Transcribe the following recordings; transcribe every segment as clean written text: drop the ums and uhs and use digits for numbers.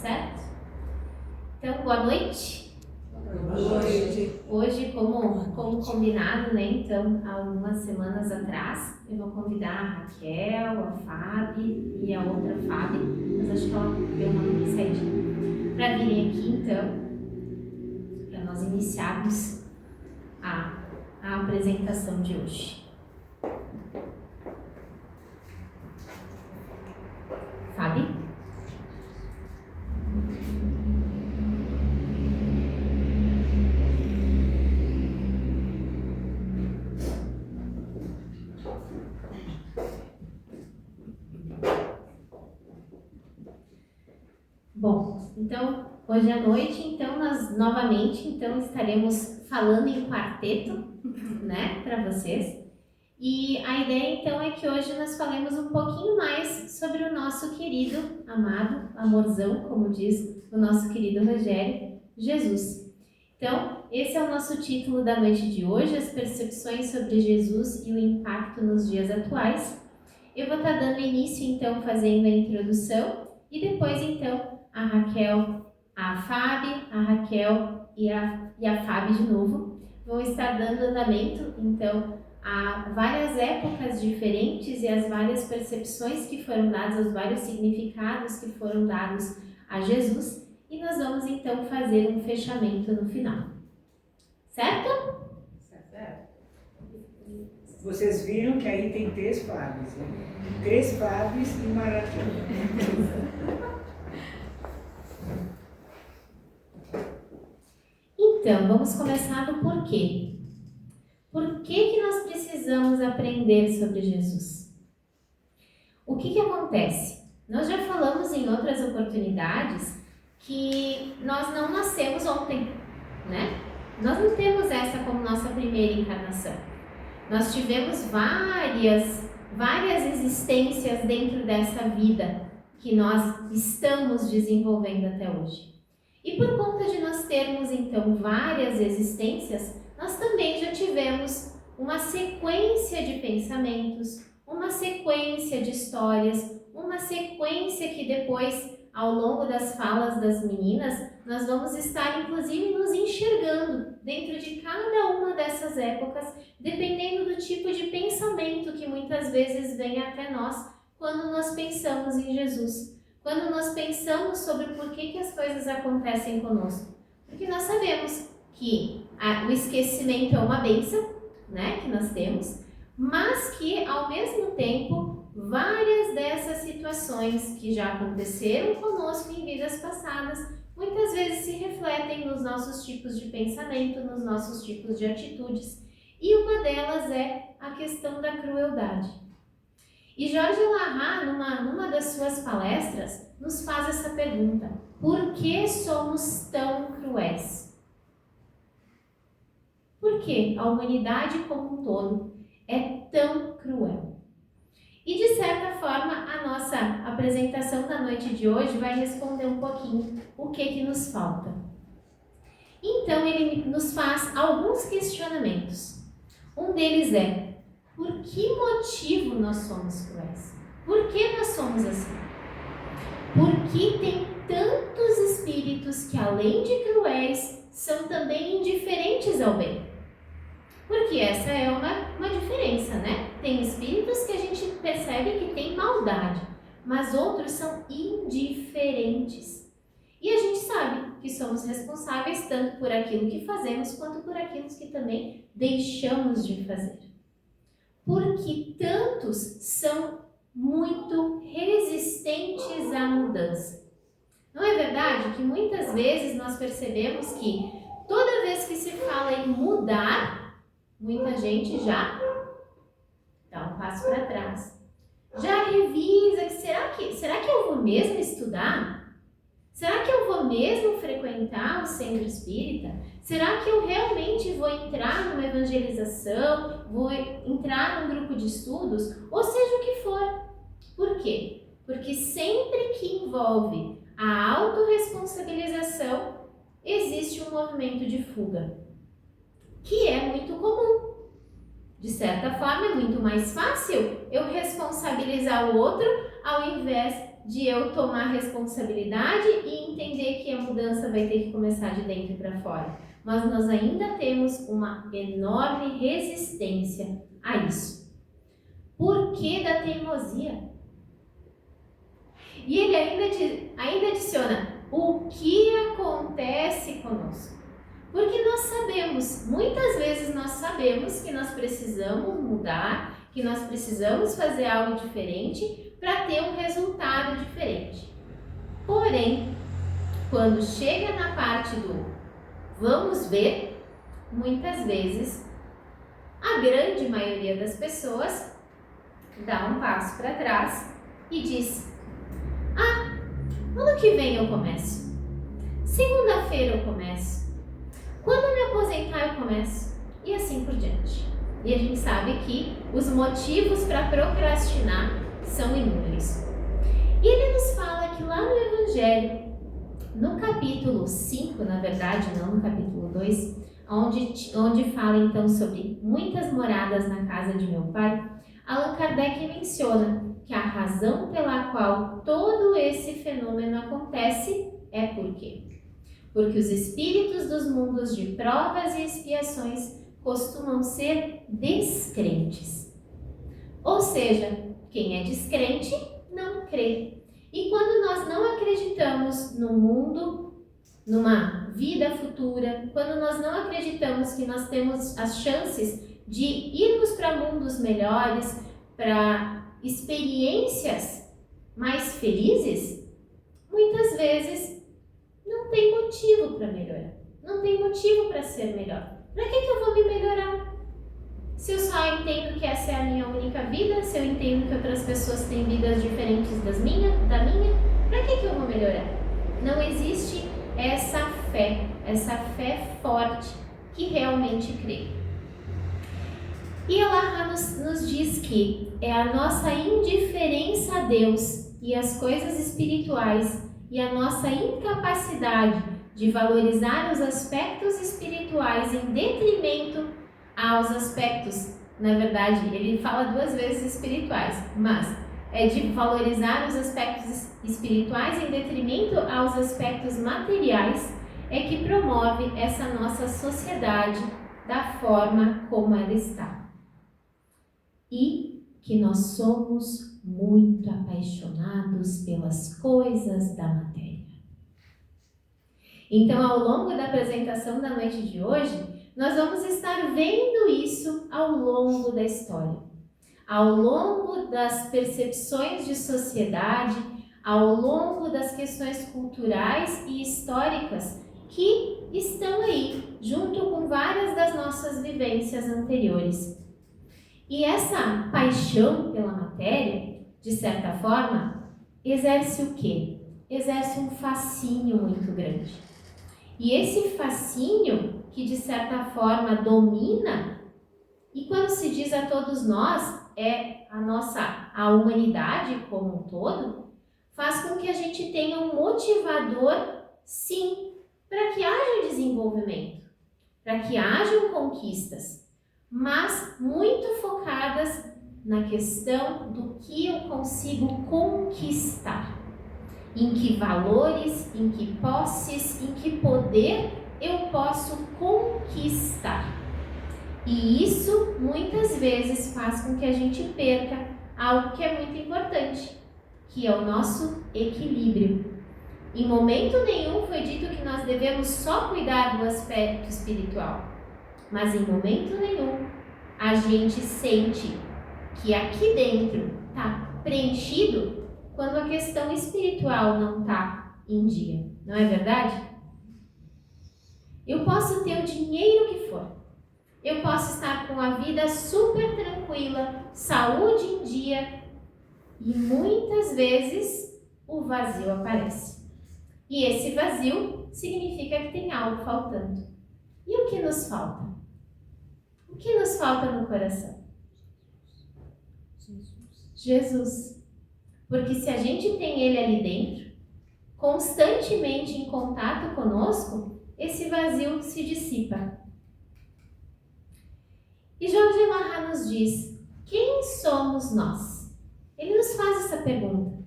certo? Então, boa noite. Boa noite. Hoje, como combinado, né? Então, há algumas semanas atrás, eu vou convidar a Raquel, a Fábio e a outra Fábio, mas acho que ela deu uma nome certinho, para virem aqui, então, para nós iniciarmos a apresentação de hoje. Fábio? Bom, então, hoje à noite, então, nós novamente, então, estaremos falando em quarteto, né, para vocês. E a ideia, então, é que hoje nós falemos um pouquinho mais sobre o nosso querido, amado, amorzão, como diz o nosso querido Rogério, Jesus. Então, esse é o nosso título da noite de hoje, as percepções sobre Jesus e o impacto nos dias atuais. Eu vou estar dando início, então, fazendo a introdução e depois, então, a Raquel, a Fábio, a Raquel e a Fábio de novo vão estar dando andamento, então, a várias épocas diferentes e as várias percepções que foram dadas, os vários significados que foram dados a Jesus, e nós vamos então fazer um fechamento no final. Certo? Certo. Vocês viram que aí tem 3 Fábios, né? 3 Fábios e uma Raquel. Então, vamos começar do porquê. Por que nós precisamos aprender sobre Jesus? O que acontece? Nós já falamos em outras oportunidades que nós não nascemos ontem, né? Nós não temos essa como nossa primeira encarnação. Nós tivemos várias existências dentro dessa vida que nós estamos desenvolvendo até hoje. E por conta de nós termos, então, várias existências, nós também já tivemos uma sequência de pensamentos, uma sequência de histórias, uma sequência que depois, ao longo das falas das meninas, nós vamos estar, inclusive, nos enxergando dentro de cada uma dessas épocas, dependendo do tipo de pensamento que muitas vezes vem até nós quando nós pensamos em Jesus. Quando nós pensamos sobre por que as coisas acontecem conosco. Porque nós sabemos que o esquecimento é uma bênção, né, que nós temos, mas que, ao mesmo tempo, várias dessas situações que já aconteceram conosco em vidas passadas, muitas vezes se refletem nos nossos tipos de pensamento, nos nossos tipos de atitudes. E uma delas é a questão da crueldade. E Jorge Larrat, numa das suas palestras, nos faz essa pergunta: por que somos tão cruéis? Por que a humanidade como um todo é tão cruel? E de certa forma, a nossa apresentação da noite de hoje vai responder um pouquinho o que nos falta. Então ele nos faz alguns questionamentos. Um deles é: por que motivo nós somos cruéis? Por que nós somos assim? Por que tem tantos espíritos que, além de cruéis, são também indiferentes ao bem? Porque essa é uma diferença, né? Tem espíritos que a gente percebe que tem maldade, mas outros são indiferentes. E a gente sabe que somos responsáveis tanto por aquilo que fazemos, quanto por aquilo que também deixamos de fazer. Porque tantos são muito resistentes à mudança. Não é verdade que muitas vezes nós percebemos que toda vez que se fala em mudar, muita gente já dá um passo para trás. Já revisa, será que eu vou mesmo estudar? Será que eu vou mesmo frequentar o centro espírita? Será que eu realmente vou entrar numa evangelização? Vou entrar num grupo de estudos? Ou seja o que for. Por quê? Porque sempre que envolve a autorresponsabilização, existe um movimento de fuga, que é muito comum. De certa forma, é muito mais fácil eu responsabilizar o outro ao invés de eu tomar responsabilidade e entender que a mudança vai ter que começar de dentro para fora. Mas nós ainda temos uma enorme resistência a isso. Por que da teimosia? E ele ainda adiciona, o que acontece conosco? Porque nós sabemos, muitas vezes nós sabemos que nós precisamos mudar, que nós precisamos fazer algo diferente para ter um resultado diferente. Porém, quando chega na parte do vamos ver, muitas vezes, a grande maioria das pessoas dá um passo para trás e diz, ano que vem eu começo, segunda-feira eu começo, quando eu me aposentar eu começo, e assim por diante. E a gente sabe que os motivos para procrastinar são inúmeros. E ele nos fala que lá no Evangelho, no capítulo 5, na verdade, não no capítulo 2, onde fala então sobre muitas moradas na casa de meu pai, Allan Kardec menciona que a razão pela qual todo esse fenômeno acontece é por quê? Porque os espíritos dos mundos de provas e expiações costumam ser descrentes. Ou seja, quem é descrente não crê. E quando nós não acreditamos no mundo, numa vida futura, quando nós não acreditamos que nós temos as chances de irmos para mundos melhores, para experiências mais felizes, muitas vezes não tem motivo para melhorar, não tem motivo para ser melhor. Para que eu vou me melhorar? Se eu só entendo que essa é a minha única vida, se eu entendo que outras pessoas têm vidas diferentes da minha, para que eu vou melhorar? Não existe essa fé forte que realmente crê. E Allah nos diz que é a nossa indiferença a Deus e as coisas espirituais e a nossa incapacidade de valorizar os aspectos espirituais em detrimento aos aspectos, na verdade, ele fala 2 vezes espirituais, mas é de valorizar os aspectos espirituais em detrimento aos aspectos materiais, é que promove essa nossa sociedade da forma como ela está. E que nós somos muito apaixonados pelas coisas da matéria. Então, ao longo da apresentação da noite de hoje, nós vamos estar vendo isso ao longo da história, ao longo das percepções de sociedade, ao longo das questões culturais e históricas que estão aí, junto com várias das nossas vivências anteriores. E essa paixão pela matéria, de certa forma, exerce o quê? Exerce um fascínio muito grande. E esse fascínio, que de certa forma domina, e quando se diz a todos nós, é a humanidade como um todo, faz com que a gente tenha um motivador, sim, para que haja desenvolvimento, para que hajam conquistas, mas muito focadas na questão do que eu consigo conquistar, em que valores, em que posses, em que poder eu posso conquistar. E isso muitas vezes faz com que a gente perca algo que é muito importante, que é o nosso equilíbrio. Em momento nenhum foi dito que nós devemos só cuidar do aspecto espiritual. Mas em momento nenhum a gente sente que aqui dentro está preenchido quando a questão espiritual não está em dia. Não é verdade? Eu posso ter o dinheiro que for. Eu posso estar com a vida super tranquila, saúde em dia, e muitas vezes o vazio aparece. E esse vazio significa que tem algo faltando. E o que nos falta? O que nos falta no coração? Jesus. Porque se a gente tem Ele ali dentro, constantemente em contato conosco, esse vazio se dissipa. E Jorge Larra nos diz, quem somos nós? Ele nos faz essa pergunta.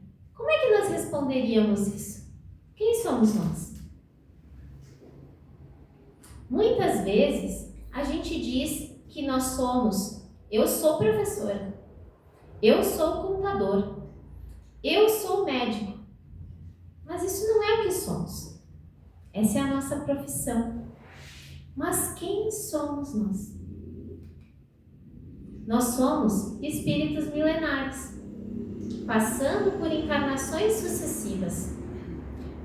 como é que nós responderíamos isso? Quem somos nós? Muitas vezes a gente diz que nós somos, eu sou professora, eu sou contador, eu sou médico, mas isso não é o que somos. Essa é a nossa profissão. Mas quem somos nós? Nós somos espíritos milenares, passando por encarnações sucessivas,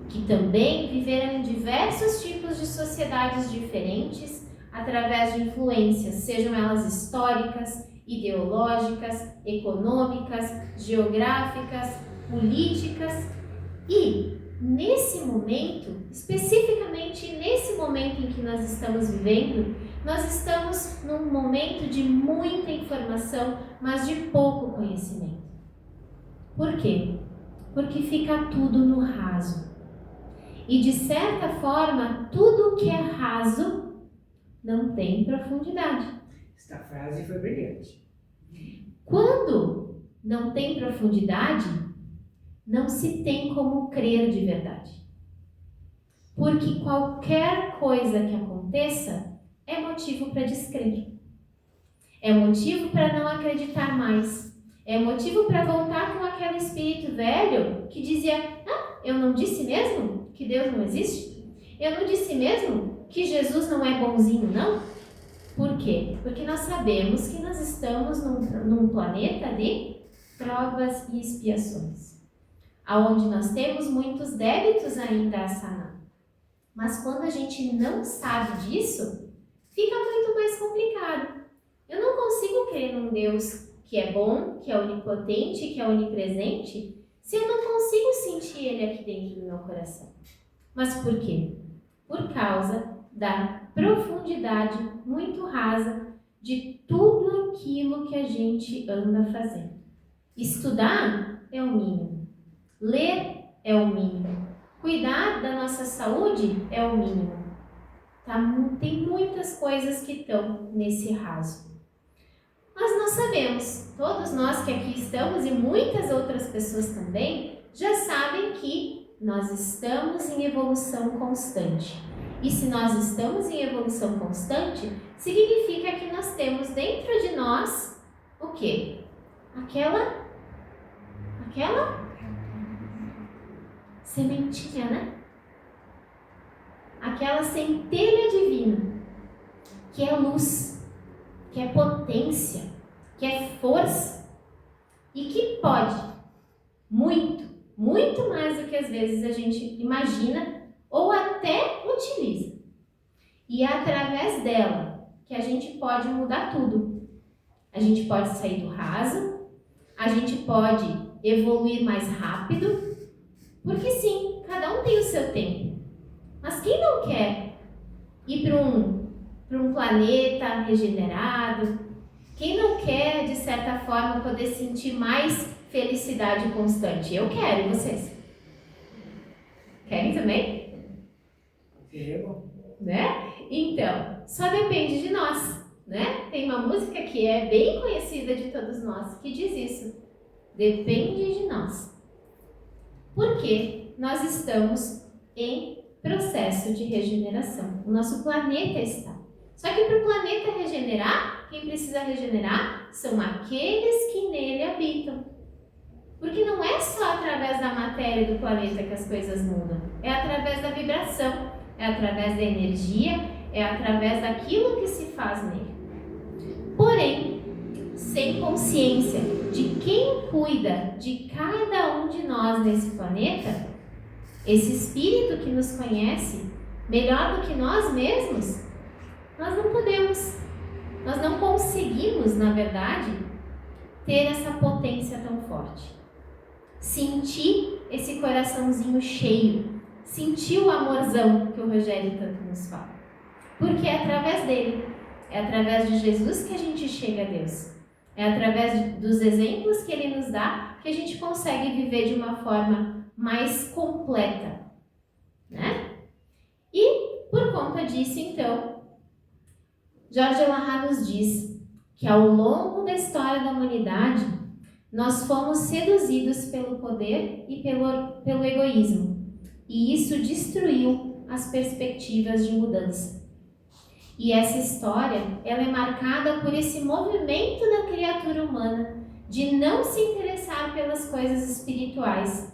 que também viveram em diversos tipos de sociedades diferentes, através de influências, sejam elas históricas, ideológicas, econômicas, geográficas, políticas. E nesse momento, especificamente nesse momento em que nós estamos vivendo, nós estamos num momento de muita informação, mas de pouco conhecimento. Por quê? Porque fica tudo no raso. E de certa forma, tudo que é raso não tem profundidade. Esta frase foi brilhante. Quando não tem profundidade, não se tem como crer de verdade. Porque qualquer coisa que aconteça é motivo para descrer. É motivo para não acreditar mais. É motivo para voltar com aquele espírito velho que dizia: eu não disse mesmo que Deus não existe? Eu não disse mesmo que Jesus não é bonzinho, não? Por quê? Porque nós sabemos que nós estamos num planeta de provas e expiações, aonde nós temos muitos débitos ainda a sanar. Mas quando a gente não sabe disso, fica muito mais complicado. Eu não consigo crer num Deus que é bom, que é onipotente, que é onipresente, se eu não consigo sentir Ele aqui dentro do meu coração. Mas por quê? Por causa da profundidade muito rasa de tudo aquilo que a gente anda fazendo. Estudar é o mínimo. Ler é o mínimo. Cuidar da nossa saúde é o mínimo. Tem muitas coisas que estão nesse raso. Mas nós sabemos, todos nós que aqui estamos e muitas outras pessoas também, já sabem que nós estamos em evolução constante. E se nós estamos em evolução constante, significa que nós temos dentro de nós o quê? Aquela sementinha, né? Aquela centelha divina, que é luz, que é potência, que é força e que pode muito, muito mais do que às vezes a gente imagina ou até utiliza. E é através dela que a gente pode mudar tudo. A gente pode sair do raso, a gente pode evoluir mais rápido, porque sim, cada um tem o seu tempo. Mas quem não quer ir para um planeta regenerado? Quem não quer, de certa forma, poder sentir mais felicidade constante? Eu quero, e vocês? Querem também? Seria bom. Né? Então, só depende de nós, né? Tem uma música que é bem conhecida de todos nós, que diz isso. Depende de nós. Porque nós estamos em processo de regeneração. O nosso planeta está. Só que para o planeta regenerar, quem precisa regenerar são aqueles que nele habitam. Porque não é só através da matéria do planeta que as coisas mudam. É através da vibração, é através da energia, é através daquilo que se faz nele. Porém, sem consciência de quem cuida de cada um de nós nesse planeta, esse espírito que nos conhece melhor do que nós mesmos, nós não podemos, nós não conseguimos, na verdade, ter essa potência tão forte. Sentir esse coraçãozinho cheio, sentir o amorzão que o Rogério tanto nos fala. Porque é através dele, é através de Jesus que a gente chega a Deus. É através dos exemplos que ele nos dá que a gente consegue viver de uma forma mais completa, né? E por conta disso, então, Jorge Elahá nos diz que ao longo da história da humanidade, Nós fomos seduzidos pelo poder e pelo egoísmo, e isso destruiu as perspectivas de mudança. E essa história, ela é marcada por esse movimento da criatura humana de não se interessar pelas coisas espirituais.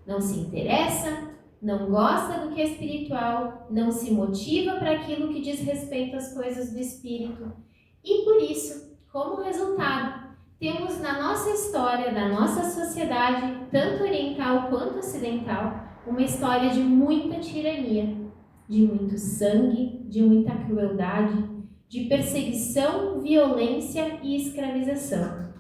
Não se interessa, não gosta do que é espiritual, não se motiva para aquilo que diz respeito às coisas do espírito. E por isso, como resultado, temos na nossa história, da nossa sociedade, tanto oriental quanto ocidental, uma história de muita tirania, de muito sangue, de muita crueldade, de perseguição, violência e escravização.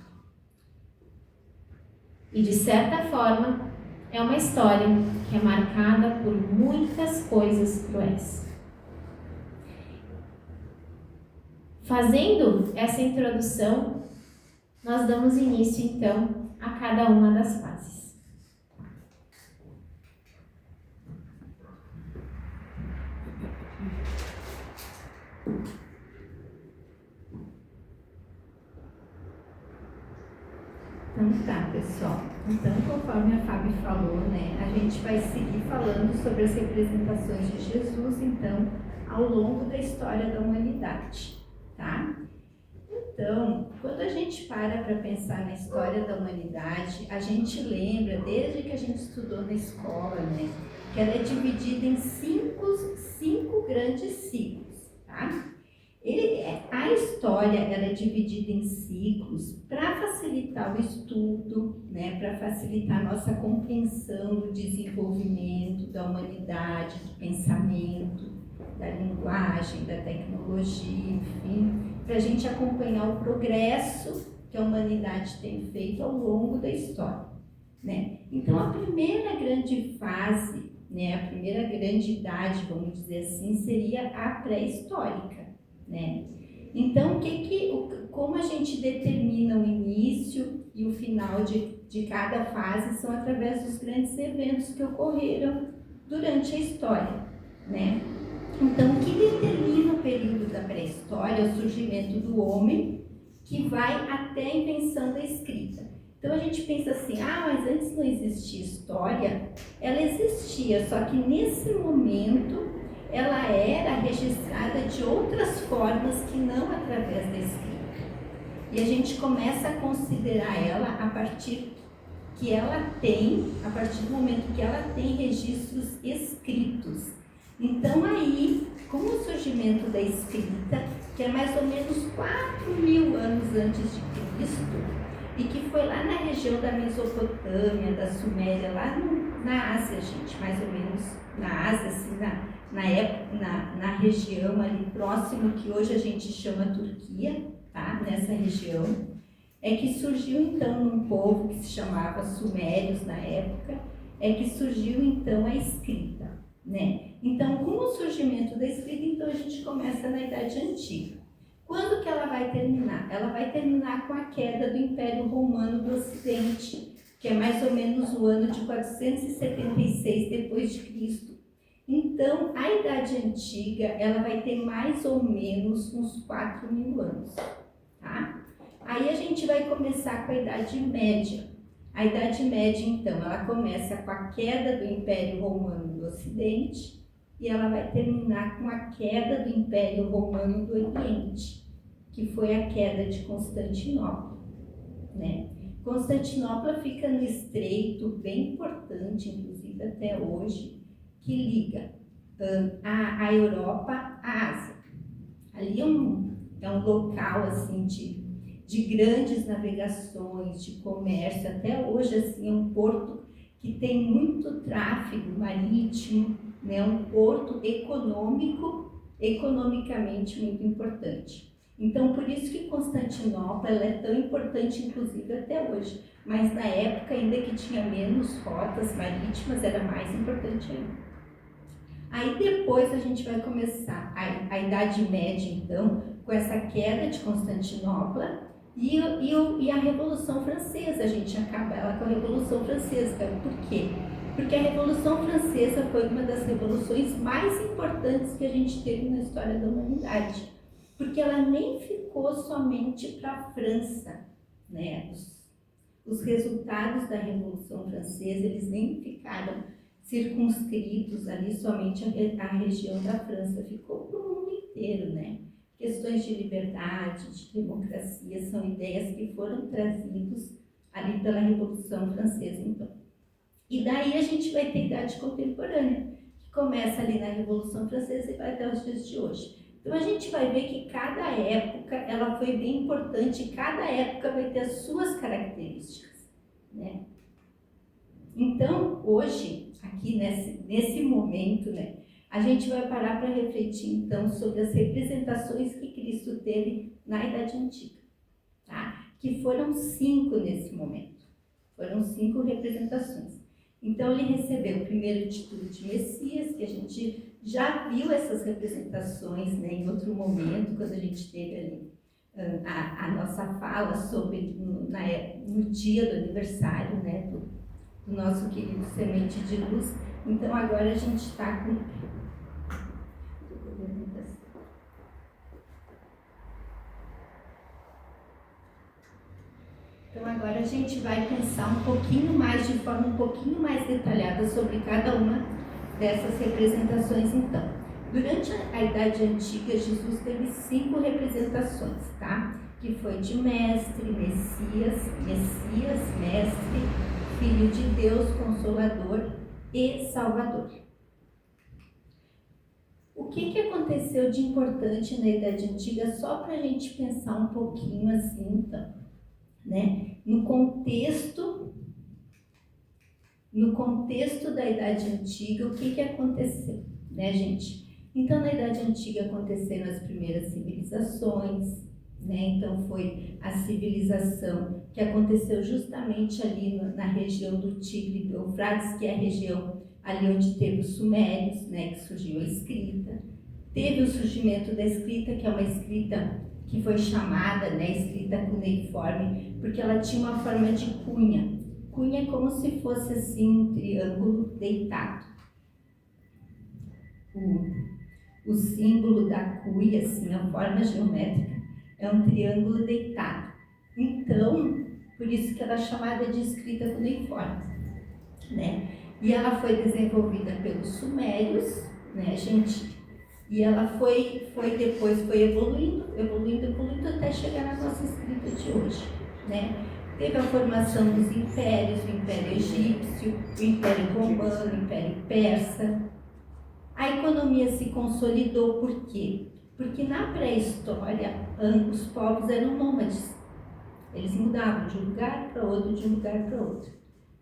E de certa forma, é uma história que é marcada por muitas coisas cruéis. Fazendo essa introdução, nós damos início então a cada uma das fases. Então tá, pessoal. Então, conforme a Fábio falou, né, a gente vai seguir falando sobre as representações de Jesus, então, ao longo da história da humanidade, tá? Então, quando a gente para pensar na história da humanidade, a gente lembra, desde que a gente estudou na escola, né, que ela é dividida em cinco grandes ciclos, tá? A história ela é dividida em ciclos para facilitar o estudo, né, para facilitar a nossa compreensão do desenvolvimento da humanidade, do pensamento, da linguagem, da tecnologia, enfim, para a gente acompanhar o progresso que a humanidade tem feito ao longo da história, né? Então, a primeira grande fase, né, a primeira grande idade, vamos dizer assim, seria a pré-histórica, né? Então, como a gente determina o início e o final de cada fase são através dos grandes eventos que ocorreram durante a história, né? Então, o que determina o período da pré-história é o surgimento do homem, que vai até a invenção da escrita. Então, a gente pensa assim, mas antes não existia história. Ela existia, só que nesse momento ela era registrada de outras formas que não através da escrita. E a gente começa a considerar ela a partir do momento que ela tem registros escritos. Então aí, com o surgimento da escrita, que é mais ou menos 4.000 anos antes de Cristo, e que foi lá na região da Mesopotâmia, da Suméria, lá na Ásia, gente, mais ou menos na Ásia, assim, na região ali próximo, que hoje a gente chama Turquia, tá? Nessa região, é que surgiu então um povo que se chamava Sumérios na época, é que surgiu então a escrita, né? Então, com o surgimento da escrita, então a gente começa na Idade Antiga. Quando que ela vai terminar? Ela vai terminar com a queda do Império Romano do Ocidente, que é mais ou menos o ano de 476 depois de Cristo. Então, a Idade Antiga, ela vai ter mais ou menos uns 4.000 anos, tá? Aí a gente vai começar com a Idade Média. A Idade Média, então, ela começa com a queda do Império Romano do Ocidente e ela vai terminar com a queda do Império Romano do Oriente, que foi a queda de Constantinopla, né? Constantinopla fica no estreito, bem importante, inclusive até hoje, que liga a Europa à Ásia. Ali é um local assim, de grandes navegações, de comércio. Até hoje assim, é um porto que tem muito tráfego marítimo, né? Um porto economicamente muito importante. Então, por isso que Constantinopla ela é tão importante, inclusive até hoje. Mas na época, ainda que tinha menos rotas marítimas, era mais importante ainda. Aí depois a gente vai começar a Idade Média, então, com essa queda de Constantinopla e a Revolução Francesa. A gente acaba ela com a Revolução Francesa. Por quê? Porque a Revolução Francesa foi uma das revoluções mais importantes que a gente teve na história da humanidade. Porque ela nem ficou somente para a França, né? os resultados da Revolução Francesa, eles nem ficaram circunscritos ali somente a região da França, ficou para o mundo inteiro, né? Questões de liberdade, de democracia, são ideias que foram trazidas ali pela Revolução Francesa, então. E daí a gente vai ter a idade contemporânea, que começa ali na Revolução Francesa e vai até os dias de hoje. Então a gente vai ver que cada época, ela foi bem importante, e cada época vai ter as suas características, né? Então, hoje, aqui nesse momento, né, a gente vai parar para refletir, então, sobre as representações que Cristo teve na Idade Antiga, tá? Que foram 5 nesse momento. Foram 5 representações. Então, ele recebeu o primeiro título de Messias, que a gente já viu essas representações, né, em outro momento, quando a gente teve ali a nossa fala sobre, no dia do aniversário, né, do nosso querido Semente de Luz. Então, agora a gente está com... Então, agora a gente vai pensar um pouquinho mais, de forma um pouquinho mais detalhada sobre cada uma dessas representações, então. Durante a Idade Antiga, Jesus teve 5 representações, tá? Que foi de mestre, Messias, mestre, Filho de Deus, Consolador e Salvador. O que aconteceu de importante na Idade Antiga, só para a gente pensar um pouquinho assim, então, né? No contexto da Idade Antiga, o que aconteceu, né, gente? Então, na Idade Antiga aconteceram as primeiras civilizações, né? Então, foi a civilização que aconteceu justamente ali na região do Tigre e do Eufrates, que é a região ali onde teve os sumérios, né, que surgiu a escrita. Teve o surgimento da escrita, que é uma escrita que foi chamada, né, escrita cuneiforme, porque ela tinha uma forma de cunha. Cunha é como se fosse assim um triângulo deitado. O símbolo da cuia, assim, a forma geométrica, é um triângulo deitado. Então, por isso que ela é chamada de escrita cuneiforme, né? E ela foi desenvolvida pelos sumérios, né, gente? E ela depois foi evoluindo até chegar na nossa escrita de hoje, né? Teve a formação dos impérios, o Império Egípcio, o Império Romano, o Império Persa. A economia se consolidou, por quê? Porque na pré-história, os povos eram nômades. Eles mudavam de um lugar para outro, de um lugar para outro.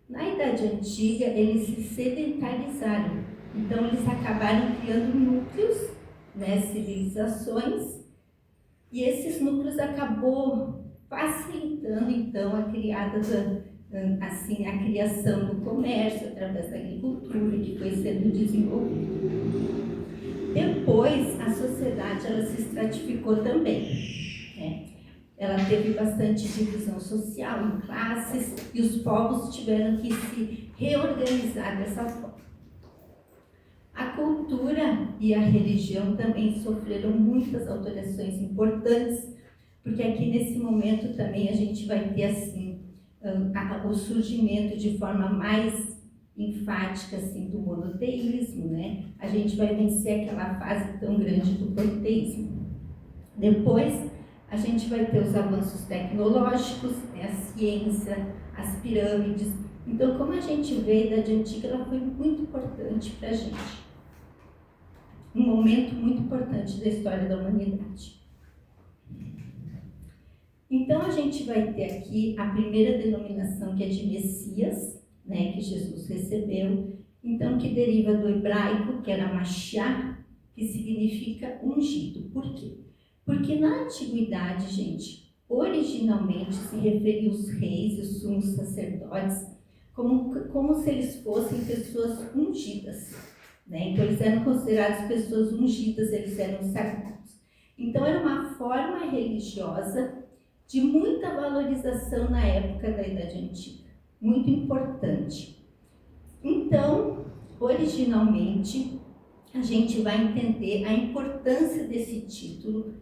Na Idade Antiga, eles se sedentarizaram. Então, eles acabaram criando núcleos, né, civilizações, e esses núcleos acabou facilitando, então, a criação do comércio através da agricultura, que foi sendo desenvolvida. Depois, a sociedade ela se estratificou também, né? Ela teve bastante divisão social em classes e os povos tiveram que se reorganizar dessa forma. A cultura e a religião também sofreram muitas alterações importantes, porque aqui nesse momento também a gente vai ter assim o surgimento de forma mais enfática assim do monoteísmo, né? A gente vai vencer aquela fase tão grande do politeísmo. Depois a gente vai ter os avanços tecnológicos, né? A ciência, as pirâmides. Então, como a gente vê, a Idade Antiga ela foi muito importante para a gente. Um momento muito importante da história da humanidade. Então, a gente vai ter aqui a primeira denominação, que é de Messias, né, que Jesus recebeu, então que deriva do hebraico, que era Mashiach, que significa ungido. Por quê? Porque na antiguidade, gente, originalmente se referia os reis e os sumos sacerdotes como se eles fossem pessoas ungidas, né? Então eles eram considerados pessoas ungidas, eles eram sagrados. Então era uma forma religiosa de muita valorização na época da Idade Antiga, muito importante. Então, originalmente, a gente vai entender a importância desse título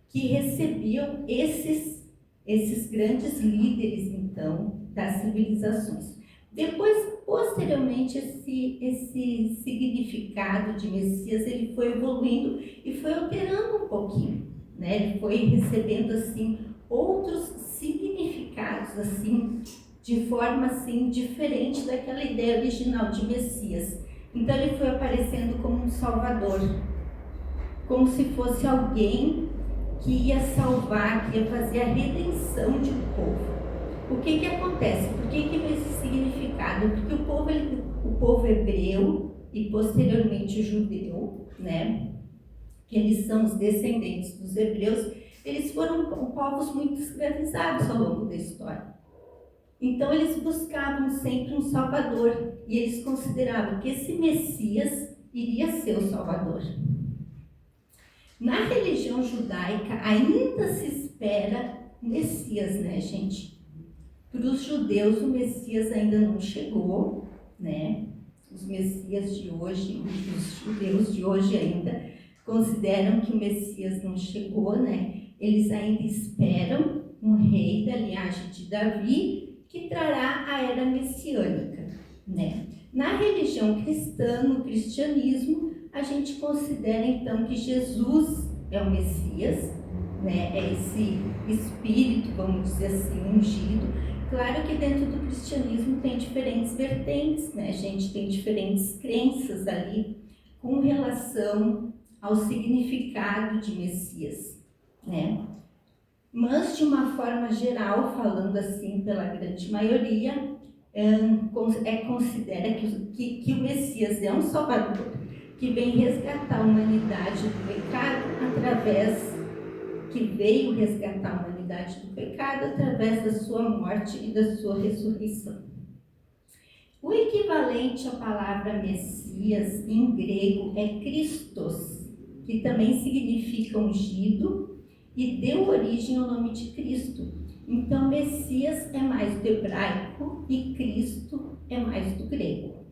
que recebiam esses grandes líderes, então, das civilizações. Depois, posteriormente, esse significado de Messias ele foi evoluindo e foi alterando um pouquinho, né? Ele foi recebendo assim outros significados assim de forma assim diferente daquela ideia original de Messias. Então ele foi aparecendo como um salvador, como se fosse alguém que ia salvar, que ia fazer a redenção de um povo. O que acontece? Por que veio esse significado? Porque o povo hebreu e posteriormente o judeu, né? Que eles são os descendentes dos hebreus, eles foram povos muito escravizados ao longo da história. Então eles buscavam sempre um salvador e eles consideravam que esse Messias iria ser o salvador. Na religião judaica ainda se espera Messias, né, gente? Para os judeus o Messias ainda não chegou, né? Os Messias de hoje, os judeus de hoje ainda consideram que o Messias não chegou, né? Eles ainda esperam um rei da linhagem de Davi que trará a era messiânica, né? Na religião cristã, no cristianismo, a gente considera então que Jesus é o Messias, né? É esse espírito, vamos dizer assim, ungido. Claro que dentro do cristianismo tem diferentes vertentes, né? A gente tem diferentes crenças ali com relação ao significado de Messias, né? Mas de uma forma geral, falando assim pela grande maioria, considera que o Messias é um salvador que vem resgatar a humanidade do pecado que veio resgatar a humanidade do pecado através da sua morte e da sua ressurreição. O equivalente à palavra Messias em grego é Christos, que também significa ungido e deu origem ao nome de Cristo. Então, Messias é mais do hebraico e Cristo é mais do grego.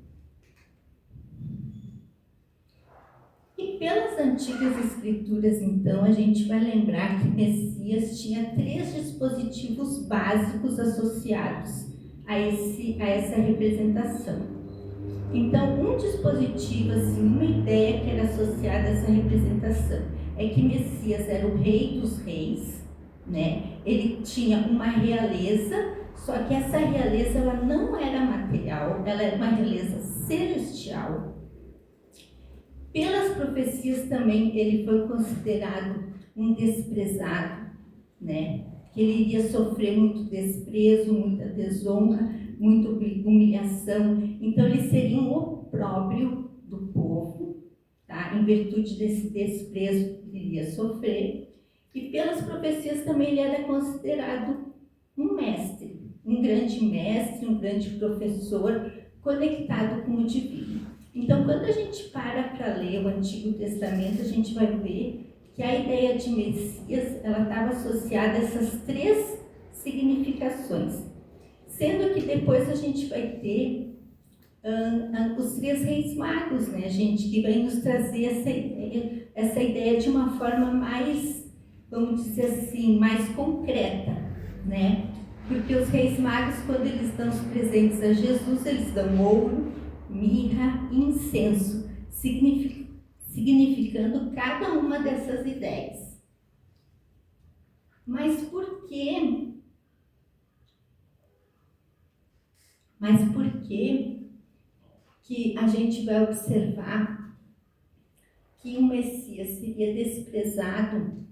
E pelas antigas escrituras, então, a gente vai lembrar que Messias tinha 3 dispositivos básicos associados a essa representação. Então, um dispositivo, assim, uma ideia que era associada a essa representação é que Messias era o rei dos reis, né? Ele tinha uma realeza, só que essa realeza ela não era material, ela era uma realeza celestial. Pelas profecias também ele foi considerado um desprezado, né? Que ele iria sofrer muito desprezo, muita desonra, muita humilhação. Então ele seria um opróbrio do povo, tá? Em virtude desse desprezo que ele iria sofrer. E pelas profecias também ele era considerado um mestre, um grande professor conectado com o divino. Então, quando a gente para ler o Antigo Testamento, a gente vai ver que a ideia de Messias ela estava associada a essas 3 significações, sendo que depois a gente vai ter os 3 reis magos, né, gente, que vai nos trazer essa ideia de uma forma mais, vamos dizer assim, mais concreta, né? Porque os reis magos, quando eles dão os presentes a Jesus, eles dão ouro, mirra e incenso, significando cada uma dessas ideias. Mas por que que a gente vai observar que o Messias seria desprezado,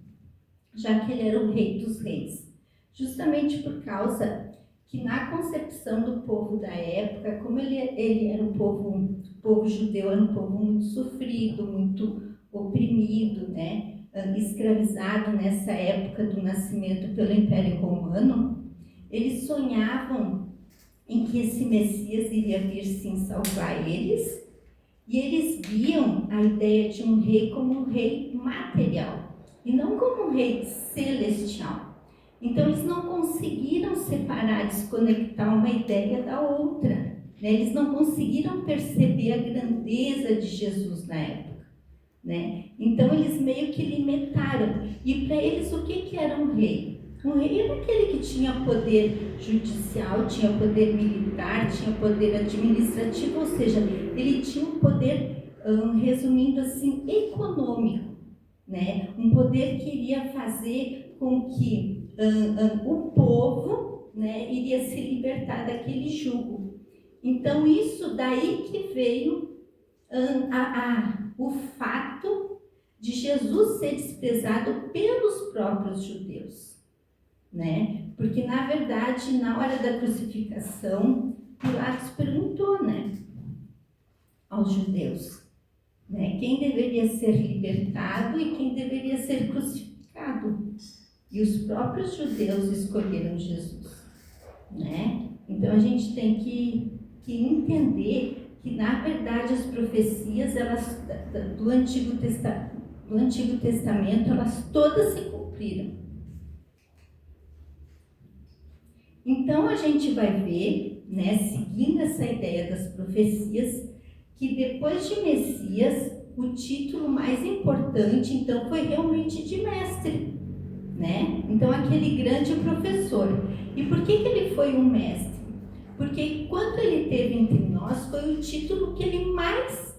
já que ele era o rei dos reis? Justamente por causa que na concepção do povo da época, como ele era o povo judeu era um povo muito sofrido, muito oprimido, né? Escravizado nessa época do nascimento pelo Império Romano, eles sonhavam em que esse Messias iria vir sim salvar eles, e eles viam a ideia de um rei como um rei material, e não como um rei celestial. Então eles não conseguiram separar, desconectar uma ideia da outra, né? Eles não conseguiram perceber a grandeza de Jesus na época, né? Então eles meio que limitaram. E para eles o que era um rei? Um rei era aquele que tinha poder judicial, tinha poder militar, tinha poder administrativo, ou seja, ele tinha um poder, resumindo assim, econômico, né? Um poder que iria fazer com que o povo, né, iria se libertar daquele jugo. Então, isso daí que veio o fato de Jesus ser desprezado pelos próprios judeus, né? Porque, na verdade, na hora da crucificação, Pilatos perguntou, né, aos judeus, né, quem deveria ser libertado e quem deveria ser crucificado. E os próprios judeus escolheram Jesus, né? Então, a gente tem que entender que, na verdade, as profecias do Antigo Testamento, elas todas se cumpriram. Então, a gente vai ver, né, seguindo essa ideia das profecias, que depois de Messias, o título mais importante, então, foi realmente de mestre, né? Então, aquele grande professor. E por que ele foi um mestre? Porque enquanto ele teve entre nós, foi o título que ele mais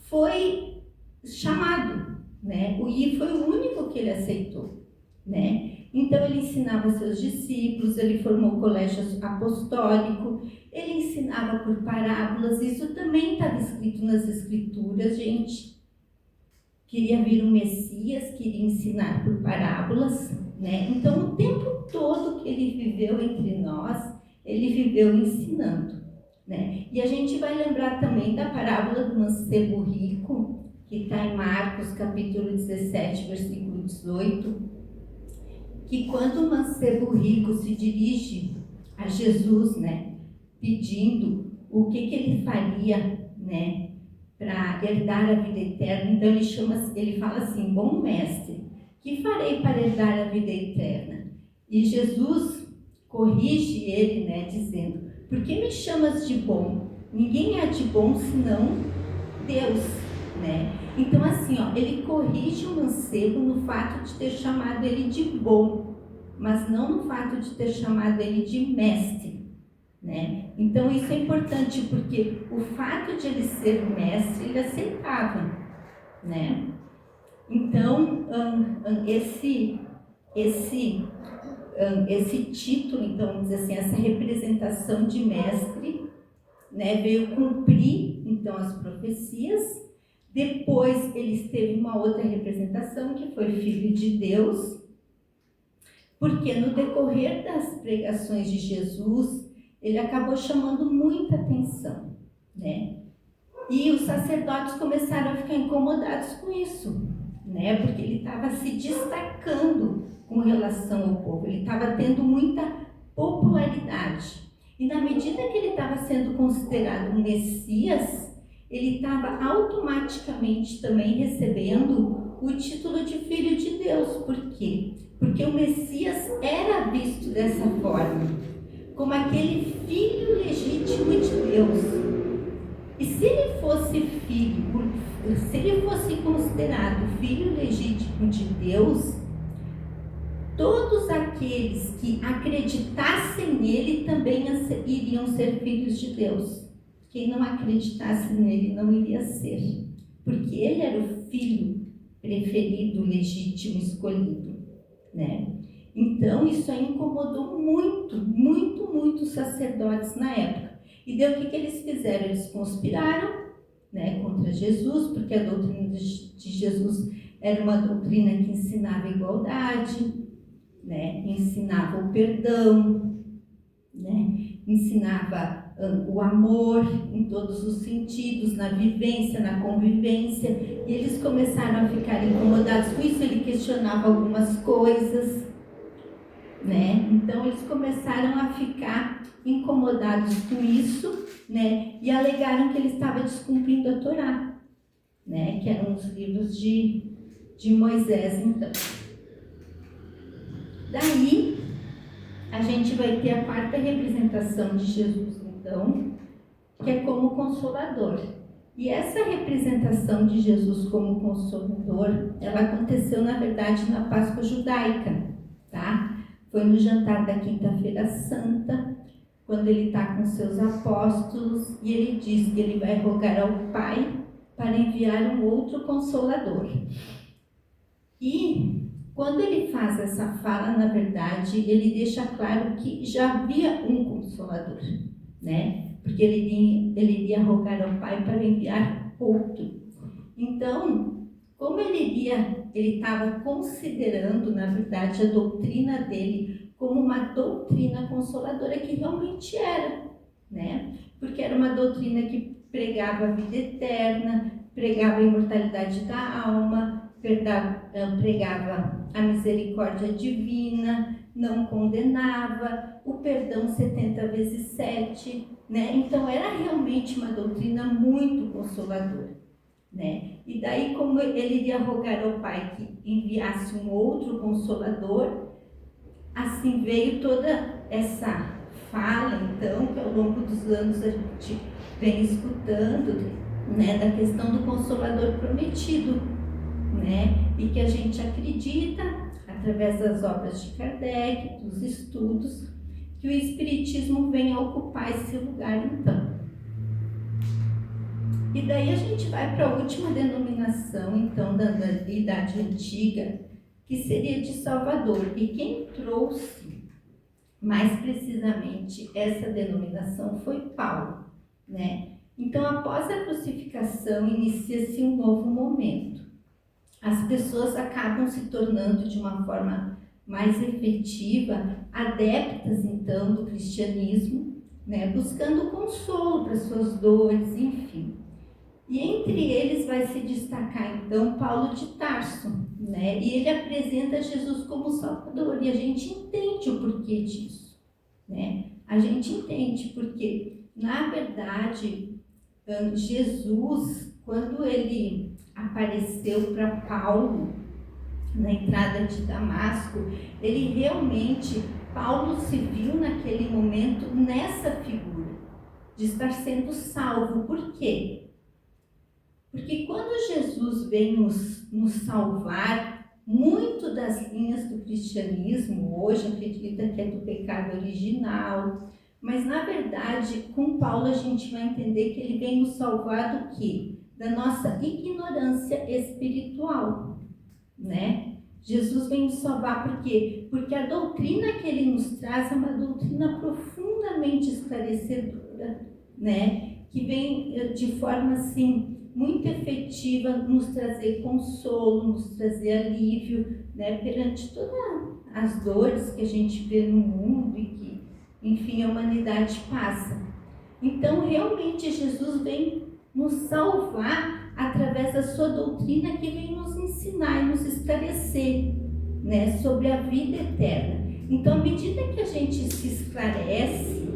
foi chamado, né? E foi o único que ele aceitou, né? Então ele ensinava seus discípulos, ele formou o colégio apostólico, ele ensinava por parábolas, isso também estava escrito nas escrituras, gente. Queria vir um Messias, queria ensinar por parábolas, né? Então o tempo todo que ele viveu entre nós, ele viveu ensinando, né? E a gente vai lembrar também da parábola do mancebo rico, que está em Marcos capítulo 17, versículo 18, que quando o mancebo rico se dirige a Jesus, né, pedindo o que ele faria, né, para herdar a vida eterna, então ele fala assim: bom mestre, que farei para herdar a vida eterna? E Jesus corrige ele, né, dizendo: por que me chamas de bom? Ninguém é de bom senão Deus, né? Então, assim, ó, ele corrige o mancebo no fato de ter chamado ele de bom, mas não no fato de ter chamado ele de mestre, né? Então, isso é importante, porque o fato de ele ser mestre, ele aceitava, né? Então, esse título, então, vamos dizer assim, essa representação de mestre, né, veio cumprir, então, as profecias. Depois, ele teve uma outra representação, que foi Filho de Deus, porque no decorrer das pregações de Jesus, ele acabou chamando muita atenção, né? E os sacerdotes começaram a ficar incomodados com isso, né? Porque ele estava se destacando com relação ao povo, ele estava tendo muita popularidade. E na medida que ele estava sendo considerado um Messias, ele estava automaticamente também recebendo o título de Filho de Deus. Por quê? Porque o Messias era visto dessa forma, como aquele filho legítimo de Deus. E se ele fosse se ele fosse considerado filho legítimo de Deus, todos aqueles que acreditassem nele também iriam ser filhos de Deus. Quem não acreditasse nele não iria ser, porque ele era o filho preferido, legítimo, escolhido, né? Então isso aí incomodou muito os sacerdotes na época. E daí o que eles fizeram? Eles conspiraram, né, contra Jesus, porque a doutrina de Jesus era uma doutrina que ensinava a igualdade, né, ensinava o perdão, né, ensinava o amor em todos os sentidos, na vivência, na convivência. E eles começaram a ficar incomodados com isso. Ele questionava algumas coisas, né? Então eles começaram a ficar incomodados com isso, né? E alegaram que ele estava descumprindo a Torá, né? Que eram os livros de Moisés. Então, daí a gente vai ter a quarta representação de Jesus, então, que é como Consolador. E essa representação de Jesus como Consolador, ela aconteceu, na verdade, na Páscoa judaica, tá? Foi no jantar da Quinta-feira Santa, quando ele está com seus apóstolos, e ele diz que ele vai rogar ao Pai para enviar um outro Consolador. E quando ele faz essa fala, na verdade, ele deixa claro que já havia um Consolador, né? Porque ele iria rogar ao Pai para enviar outro. Então, como ele estava considerando, na verdade, a doutrina dele como uma doutrina consoladora, que realmente era, né? Porque era uma doutrina que pregava a vida eterna, pregava a imortalidade da alma, pregava a misericórdia divina, não condenava, o perdão 70 vezes 7, né? Então era realmente uma doutrina muito consoladora, né? E daí, como ele iria rogar ao Pai que enviasse um outro Consolador, assim veio toda essa fala, então, que ao longo dos anos a gente vem escutando, né, da questão do Consolador prometido, né? E que a gente acredita, através das obras de Kardec, dos estudos, que o Espiritismo vem a ocupar esse lugar, então. E daí a gente vai para a última denominação, então, da Idade Antiga, que seria de Salvador. E quem trouxe mais precisamente essa denominação foi Paulo, né? Então, após a crucificação, inicia-se um novo momento. As pessoas acabam se tornando de uma forma mais efetiva adeptas, então, do cristianismo, né? Buscando consolo para suas dores, enfim. E entre eles vai se destacar, então, Paulo de Tarso, né? E ele apresenta Jesus como Salvador, e a gente entende o porquê disso, né? A gente entende porque, na verdade, Jesus, quando ele apareceu para Paulo na entrada de Damasco, ele realmente, Paulo se viu naquele momento nessa figura de estar sendo salvo. Por quê? Porque quando Jesus vem nos salvar, muito das linhas do cristianismo hoje acredita que é do pecado original, mas na verdade com Paulo a gente vai entender que ele vem nos salvar do quê? Da nossa ignorância espiritual, né? Jesus vem nos salvar por quê? Porque a doutrina que ele nos traz é uma doutrina profundamente esclarecedora, né? Que vem de forma assim muito efetiva nos trazer consolo, nos trazer alívio, né, perante todas as dores que a gente vê no mundo e que, enfim, a humanidade passa. Então, realmente, Jesus vem nos salvar através da sua doutrina, que vem nos ensinar e nos esclarecer, né, sobre a vida eterna. Então, à medida que a gente se esclarece,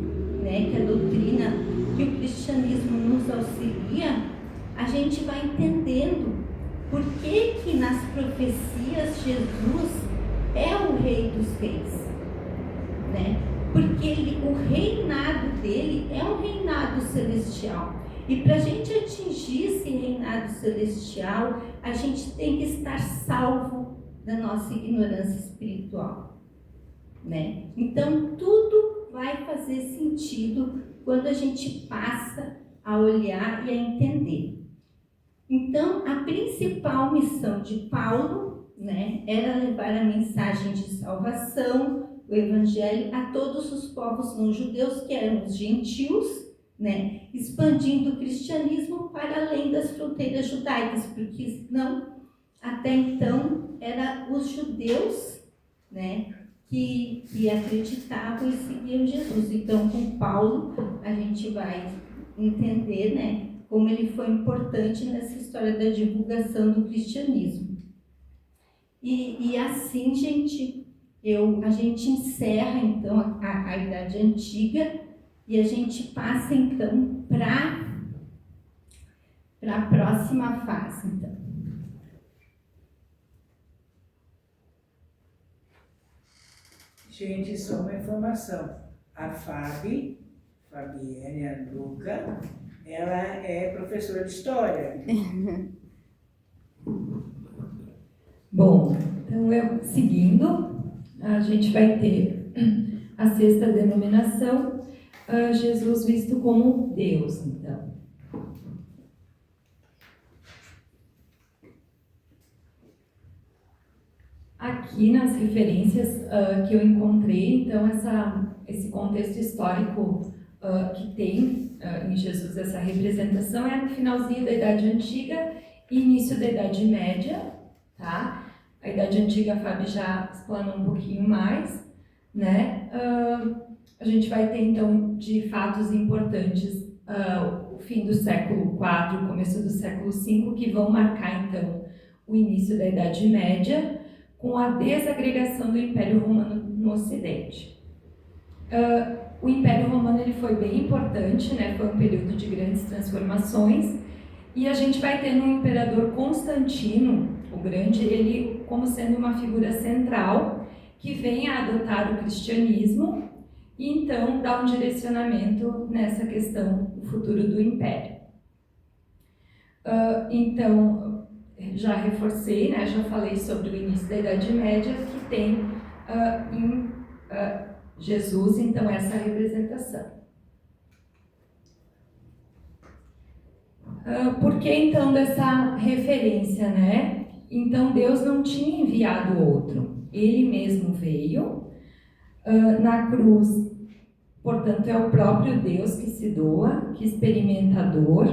né, que a doutrina, que o cristianismo nos auxilia, a gente vai entendendo por que nas profecias Jesus é o Rei dos Reis, né? Porque o reinado dele é um reinado celestial. E para a gente atingir esse reinado celestial, a gente tem que estar salvo da nossa ignorância espiritual, né? Então, tudo vai fazer sentido quando a gente passa a olhar e a entender. Então, a principal missão de Paulo, né, era levar a mensagem de salvação, o evangelho, a todos os povos não judeus, que eram os gentios, né, expandindo o cristianismo para além das fronteiras judaicas, porque senão, até então, eram os judeus, né, que acreditavam e seguiam Jesus. Então, com Paulo, a gente vai entender, né, como ele foi importante nessa história da divulgação do cristianismo. E assim, gente, a gente encerra, então, a Idade Antiga e a gente passa, então, para a próxima fase, então. Gente, só uma informação. A Fabiane, a Luca, ela é professora de História. Bom, então eu seguindo a gente vai ter a sexta denominação, Jesus visto como Deus, então. Aqui nas referências que eu encontrei, então, esse contexto histórico que tem em Jesus, essa representação, é no finalzinho da Idade Antiga e início da Idade Média, tá? A Idade Antiga a Fábio já explanou um pouquinho mais, né? A gente vai ter, então, de fatos importantes, o fim do século IV, o começo do século V, que vão marcar, então, o início da Idade Média, com a desagregação do Império Romano no Ocidente. O Império Romano ele foi bem importante, né? Foi um período de grandes transformações, e a gente vai ter no imperador Constantino, o Grande, ele como sendo uma figura central, que vem a adotar o cristianismo, e então dá um direcionamento nessa questão do futuro do Império. Então, já reforcei, né, já falei sobre o início da Idade Média, que tem em Jesus, então, essa representação. Por que, então, dessa referência, né? Então, Deus não tinha enviado outro, Ele mesmo veio na cruz. Portanto, é o próprio Deus que se doa, que experimenta a dor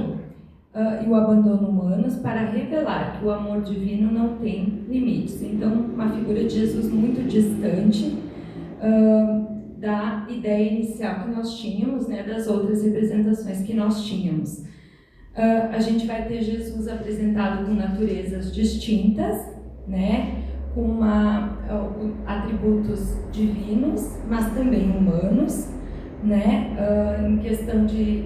e o abandono humanos para revelar que o amor divino não tem limites. Então, uma figura de Jesus muito distante da ideia inicial que nós tínhamos, né, das outras representações que nós tínhamos. A gente vai ter Jesus apresentado com naturezas distintas, né, com atributos divinos, mas também humanos, né, em questão de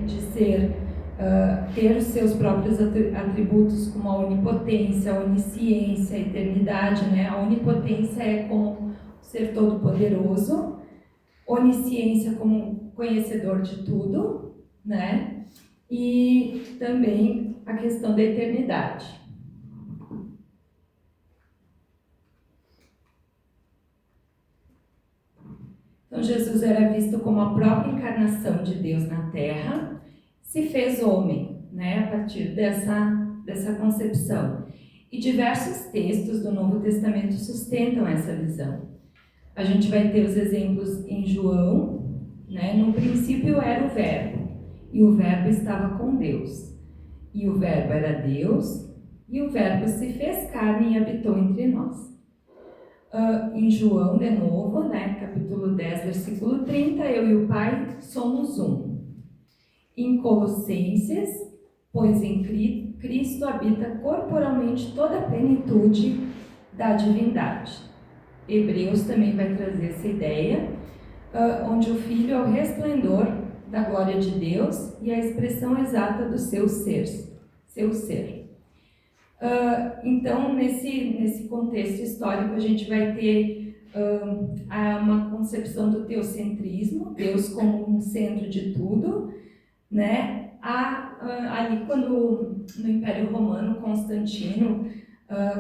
ter os seus próprios atributos, como a onipotência, a onisciência, a eternidade, né? A onipotência é como ser todo-poderoso, onisciência como conhecedor de tudo, né? E também a questão da eternidade. Então, Jesus era visto como a própria encarnação de Deus na Terra, se fez homem, né, a partir dessa concepção. E diversos textos do Novo Testamento sustentam essa visão. A gente vai ter os exemplos em João, né, no princípio era o Verbo, e o Verbo estava com Deus. E o Verbo era Deus, e o Verbo se fez carne e habitou entre nós. Em João, de novo, né, capítulo 10, versículo 30, eu e o Pai somos um. Em Colossenses, pois em Cristo habita corporalmente toda a plenitude da divindade. Hebreus também vai trazer essa ideia, onde o Filho é o resplendor da glória de Deus e a expressão exata do seu ser. Então, nesse contexto histórico, a gente vai ter uma concepção do teocentrismo, Deus como um centro de tudo, né? Ali, quando no Império Romano, Constantino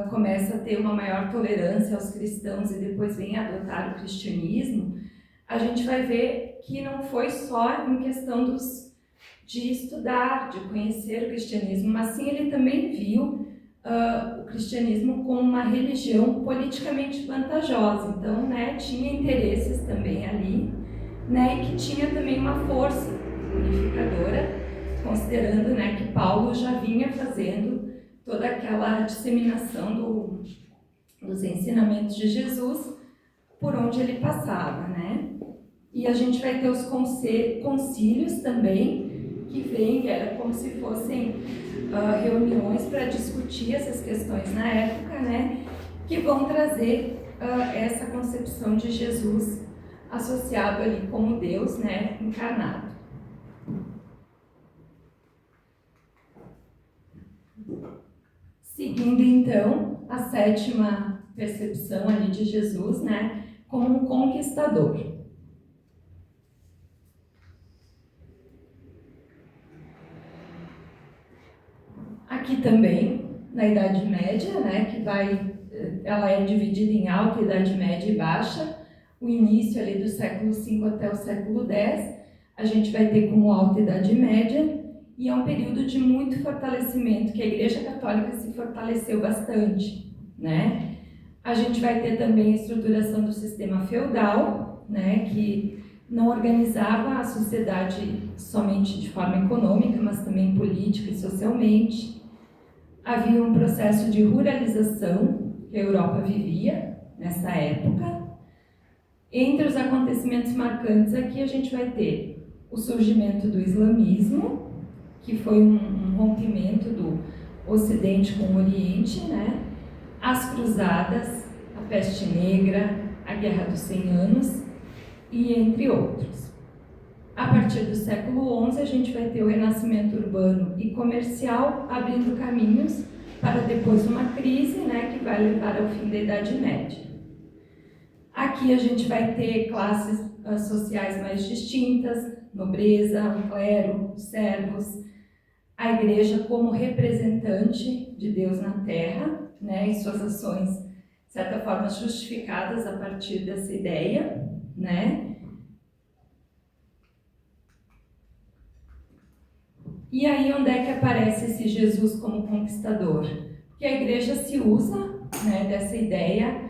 começa a ter uma maior tolerância aos cristãos e depois vem adotar o cristianismo, a gente vai ver que não foi só em questão de estudar, de conhecer o cristianismo, mas sim ele também viu o cristianismo como uma religião politicamente vantajosa. Então, né, tinha interesses também ali, né, e que tinha também uma força unificadora, considerando, né, que Paulo já vinha fazendo toda aquela disseminação dos ensinamentos de Jesus por onde ele passava, né? E a gente vai ter os concílios também, que era como se fossem reuniões para discutir essas questões na época, né? Que vão trazer essa concepção de Jesus associado ali como Deus, né, encarnado. Seguindo então a sétima percepção ali de Jesus, né, como um conquistador. Aqui também, na Idade Média, né, ela é dividida em alta, Idade Média e baixa. o início ali do século V até o século X, a gente vai ter como Alta Idade Média, e é um período de muito fortalecimento, que a Igreja Católica se fortaleceu bastante, né? A gente vai ter também a estruturação do sistema feudal, né, que não organizava a sociedade somente de forma econômica, mas também política e socialmente. Havia um processo de ruralização que a Europa vivia nessa época. Entre os acontecimentos marcantes aqui a gente vai ter o surgimento do islamismo, que foi um rompimento do Ocidente com o Oriente, né? As cruzadas, a peste negra, a Guerra dos 100 Anos, e entre outros. A partir do século XI, a gente vai ter o renascimento urbano e comercial, abrindo caminhos para depois uma crise, né, que vai levar ao fim da Idade Média. Aqui a gente vai ter classes sociais mais distintas, nobreza, o clero, os servos, a igreja como representante de Deus na Terra, né, e suas ações, de certa forma, justificadas a partir dessa ideia, né? E aí onde é que aparece esse Jesus como conquistador? Porque a igreja se usa, né, dessa ideia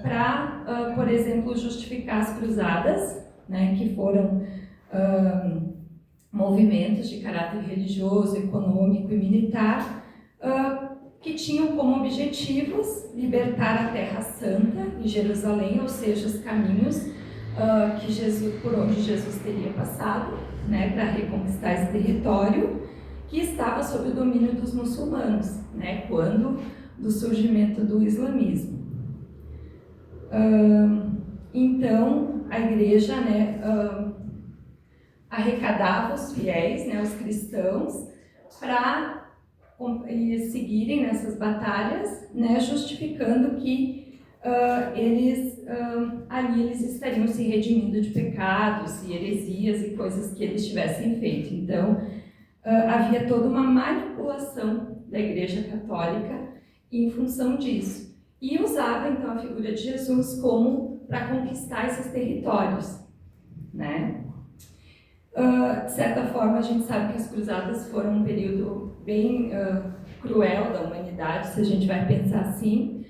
para, por exemplo, justificar as cruzadas, né, que foram movimentos de caráter religioso, econômico e militar, que tinham como objetivos libertar a Terra Santa e Jerusalém, ou seja, os caminhos por onde Jesus teria passado, né, para reconquistar esse território que estava sob o domínio dos muçulmanos, né, quando do surgimento do islamismo. Então, a igreja, né, arrecadava os fiéis, né, os cristãos, para seguirem nessas batalhas, né, justificando que ali eles estariam se redimindo de pecados e heresias e coisas que eles tivessem feito. Então, havia toda uma manipulação da Igreja Católica em função disso. E usava, então, a figura de Jesus como para conquistar esses territórios, né? De certa forma, a gente sabe que as cruzadas foram um período bem cruel da humanidade, se a gente vai pensar assim.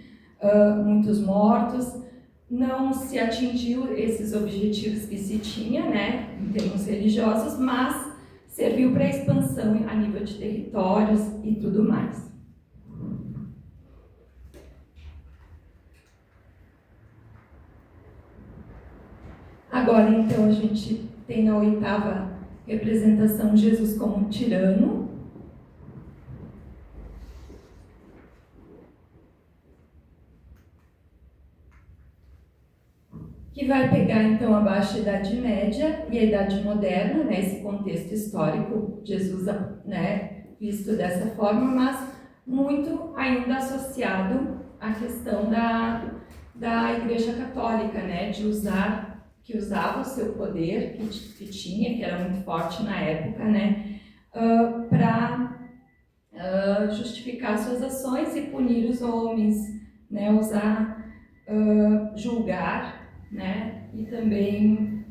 Muitos mortos, não se atingiu esses objetivos que se tinha, né, em termos religiosos, mas serviu para expansão a nível de territórios e tudo mais. Agora, então, a gente tem na 8ª representação Jesus como um tirano, que vai pegar, então, a Baixa Idade Média e a Idade Moderna, né, esse contexto histórico, Jesus, né, visto dessa forma, mas muito ainda associado à questão da Igreja Católica, né, que usava o seu poder, que tinha, que era muito forte na época, né, para justificar suas ações e punir os homens, né, julgar, né? E também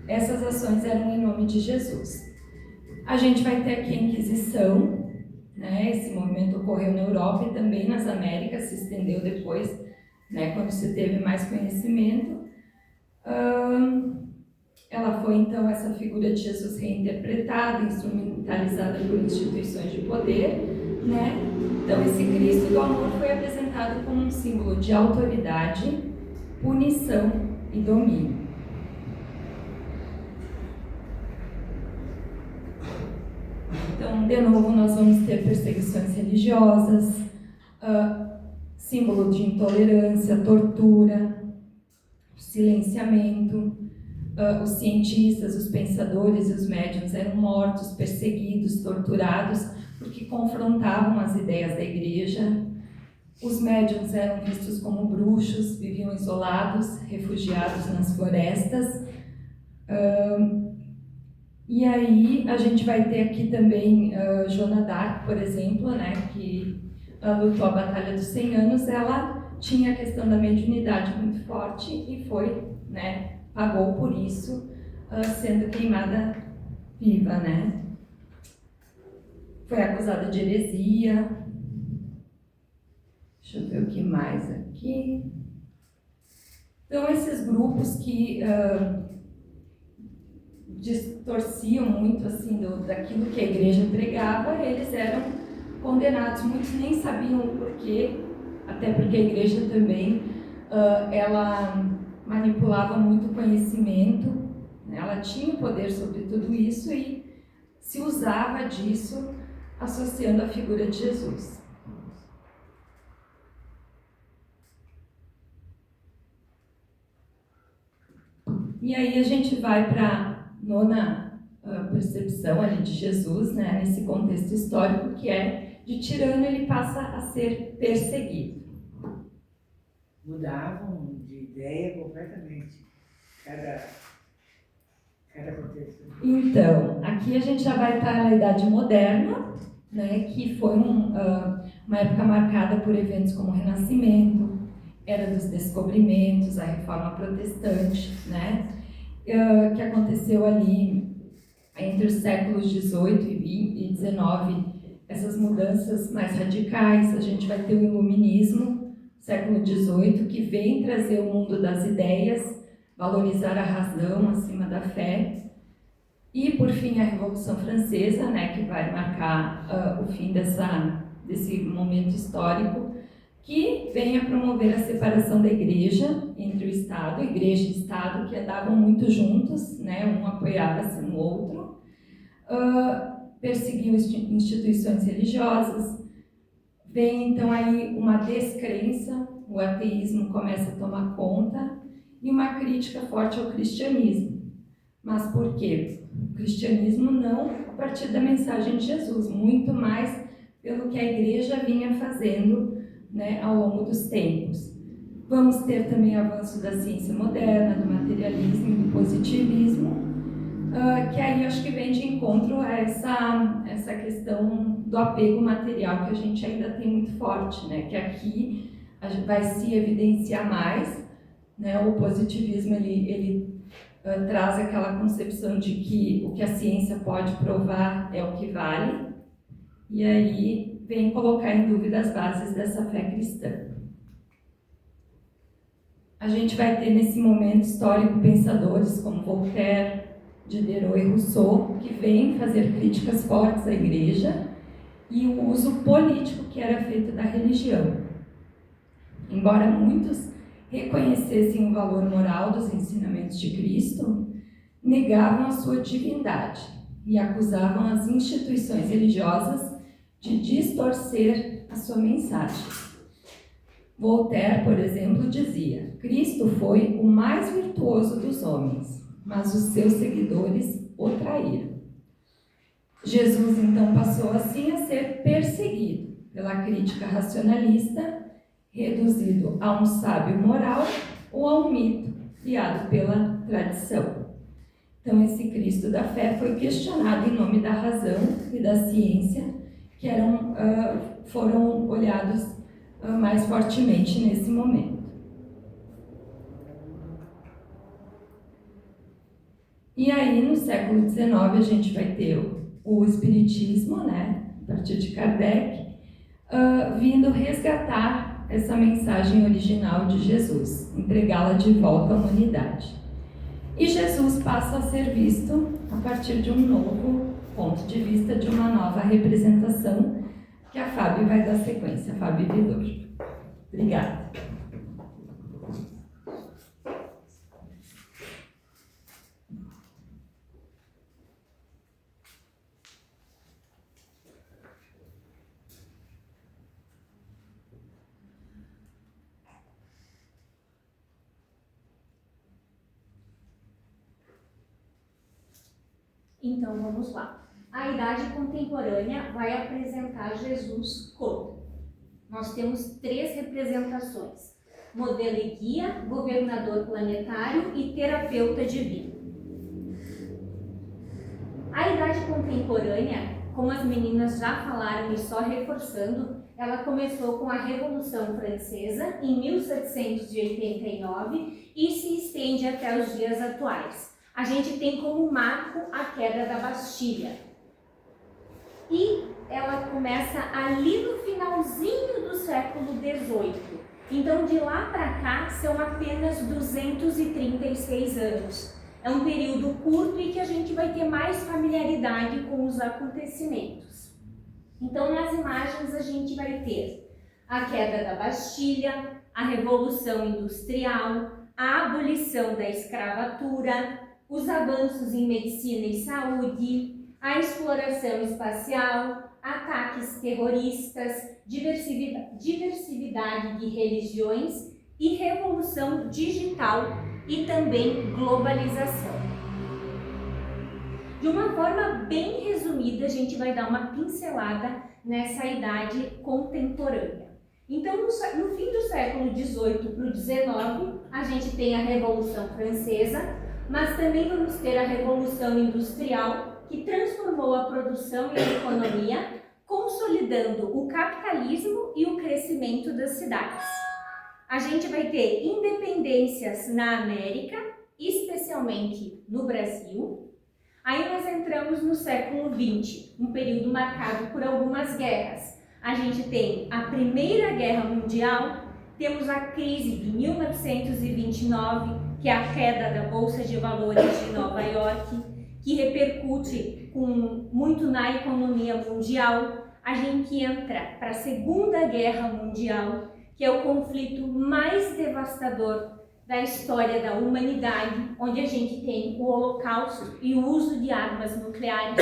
essas ações eram em nome de Jesus. A gente vai ter aqui a Inquisição, né? Esse movimento ocorreu na Europa e também nas Américas, se estendeu depois, né? Quando se teve mais conhecimento. Ela foi então essa figura de Jesus reinterpretada, instrumentalizada por instituições de poder, né? Então esse Cristo do amor foi apresentado como um símbolo de autoridade, punição e domínio. Então, de novo, nós vamos ter perseguições religiosas, símbolo de intolerância, tortura, silenciamento. Os cientistas, os pensadores e os médiuns eram mortos, perseguidos, torturados, porque confrontavam as ideias da igreja. Os médiuns eram vistos como bruxos, viviam isolados, refugiados nas florestas. E aí a gente vai ter aqui também Joana d'Arc, por exemplo, né, que lutou a Batalha dos 100 Anos. Ela tinha a questão da mediunidade muito forte e foi, né, pagou por isso, sendo queimada viva, né? Foi acusada de heresia. Deixa eu ver o que mais aqui. Então, esses grupos que distorciam muito assim daquilo que a igreja pregava, eles eram condenados. Muitos nem sabiam o porquê, até porque a igreja também ela manipulava muito conhecimento, né? Ela tinha poder sobre tudo isso e se usava disso associando a figura de Jesus. E aí a gente vai para a nona percepção ali de Jesus, né, nesse contexto histórico, que é de tirano ele passa a ser perseguido. Mudavam de ideia completamente cada contexto. Então, aqui a gente já vai estar na Idade Moderna, né, que foi uma época marcada por eventos como o Renascimento, Era dos Descobrimentos, a Reforma Protestante, né, que aconteceu ali entre os séculos XVIII e XIX, essas mudanças mais radicais. A gente vai ter o Iluminismo, século XVIII, que vem trazer o mundo das ideias, valorizar a razão acima da fé. E, por fim, a Revolução Francesa, né, que vai marcar o fim desse momento histórico, que vem a promover a separação da igreja entre o Estado, igreja e Estado, que andavam muito juntos, né, um apoiava-se no outro, perseguiu instituições religiosas. Vem então aí uma descrença, o ateísmo começa a tomar conta, e uma crítica forte ao cristianismo. Mas por quê? O cristianismo não a partir da mensagem de Jesus, muito mais pelo que a igreja vinha fazendo, né, ao longo dos tempos. Vamos ter também avanço da ciência moderna, do materialismo e do positivismo, que aí acho que vem de encontro a essa questão do apego material que a gente ainda tem muito forte, né, que aqui vai se evidenciar mais, né, o positivismo ele traz aquela concepção de que o que a ciência pode provar é o que vale, e aí vem colocar em dúvida as bases dessa fé cristã. A gente vai ter nesse momento histórico pensadores como Voltaire, Diderot e Rousseau, que vêm fazer críticas fortes à igreja e o uso político que era feito da religião. Embora muitos reconhecessem o valor moral dos ensinamentos de Cristo, negavam a sua divindade e acusavam as instituições religiosas de distorcer a sua mensagem. Voltaire, por exemplo, dizia: Cristo foi o mais virtuoso dos homens, mas os seus seguidores o traíram. Jesus, então, passou assim a ser perseguido pela crítica racionalista, reduzido a um sábio moral ou a um mito criado pela tradição. Então, esse Cristo da fé foi questionado em nome da razão e da ciência, que foram olhados mais fortemente nesse momento. E aí, no século XIX, a gente vai ter o Espiritismo, né, a partir de Kardec, vindo resgatar essa mensagem original de Jesus, entregá-la de volta à humanidade. E Jesus passa a ser visto a partir de um novo ponto de vista, de uma nova representação, que a Fábio vai dar sequência, Fábio Vidor. Obrigada. Então vamos lá. A idade contemporânea vai apresentar Jesus como? Nós temos 3 representações: modelo e guia, governador planetário e terapeuta divino. A idade contemporânea como as meninas já falaram e só reforçando, ela começou com a Revolução Francesa em 1789 e se estende até os dias atuais. A gente tem como marco a queda da Bastilha. E ela começa ali no finalzinho do século XVIII. Então, de lá para cá, são apenas 236 anos. É um período curto e que a gente vai ter mais familiaridade com os acontecimentos. Então, nas imagens, a gente vai ter a queda da Bastilha, a Revolução Industrial, a abolição da escravatura, os avanços em medicina e saúde, a exploração espacial, ataques terroristas, diversidade de religiões e revolução digital e também globalização. De uma forma bem resumida, a gente vai dar uma pincelada nessa idade contemporânea. Então, no fim do século XVIII para o XIX, a gente tem a Revolução Francesa, mas também vamos ter a Revolução Industrial, que transformou a produção e a economia, consolidando o capitalismo e o crescimento das cidades. A gente vai ter independências na América, especialmente no Brasil. Aí nós entramos no século XX, um período marcado por algumas guerras. A gente tem a Primeira Guerra Mundial, temos a crise de 1929, que é a queda da Bolsa de Valores de Nova York, que repercute muito na economia mundial. A gente entra para a Segunda Guerra Mundial, que é o conflito mais devastador da história da humanidade, onde a gente tem o Holocausto e o uso de armas nucleares.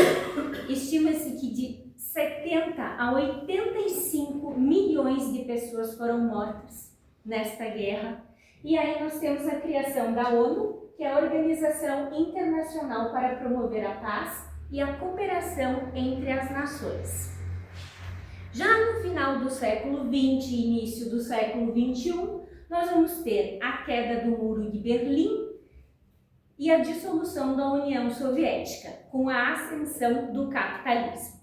Estima-se que de 70 a 85 milhões de pessoas foram mortas nesta guerra. E aí nós temos a criação da ONU, que é a Organização Internacional para Promover a Paz e a Cooperação entre as Nações. Já no final do século XX e início do século XXI, nós vamos ter a queda do Muro de Berlim e a dissolução da União Soviética, com a ascensão do capitalismo.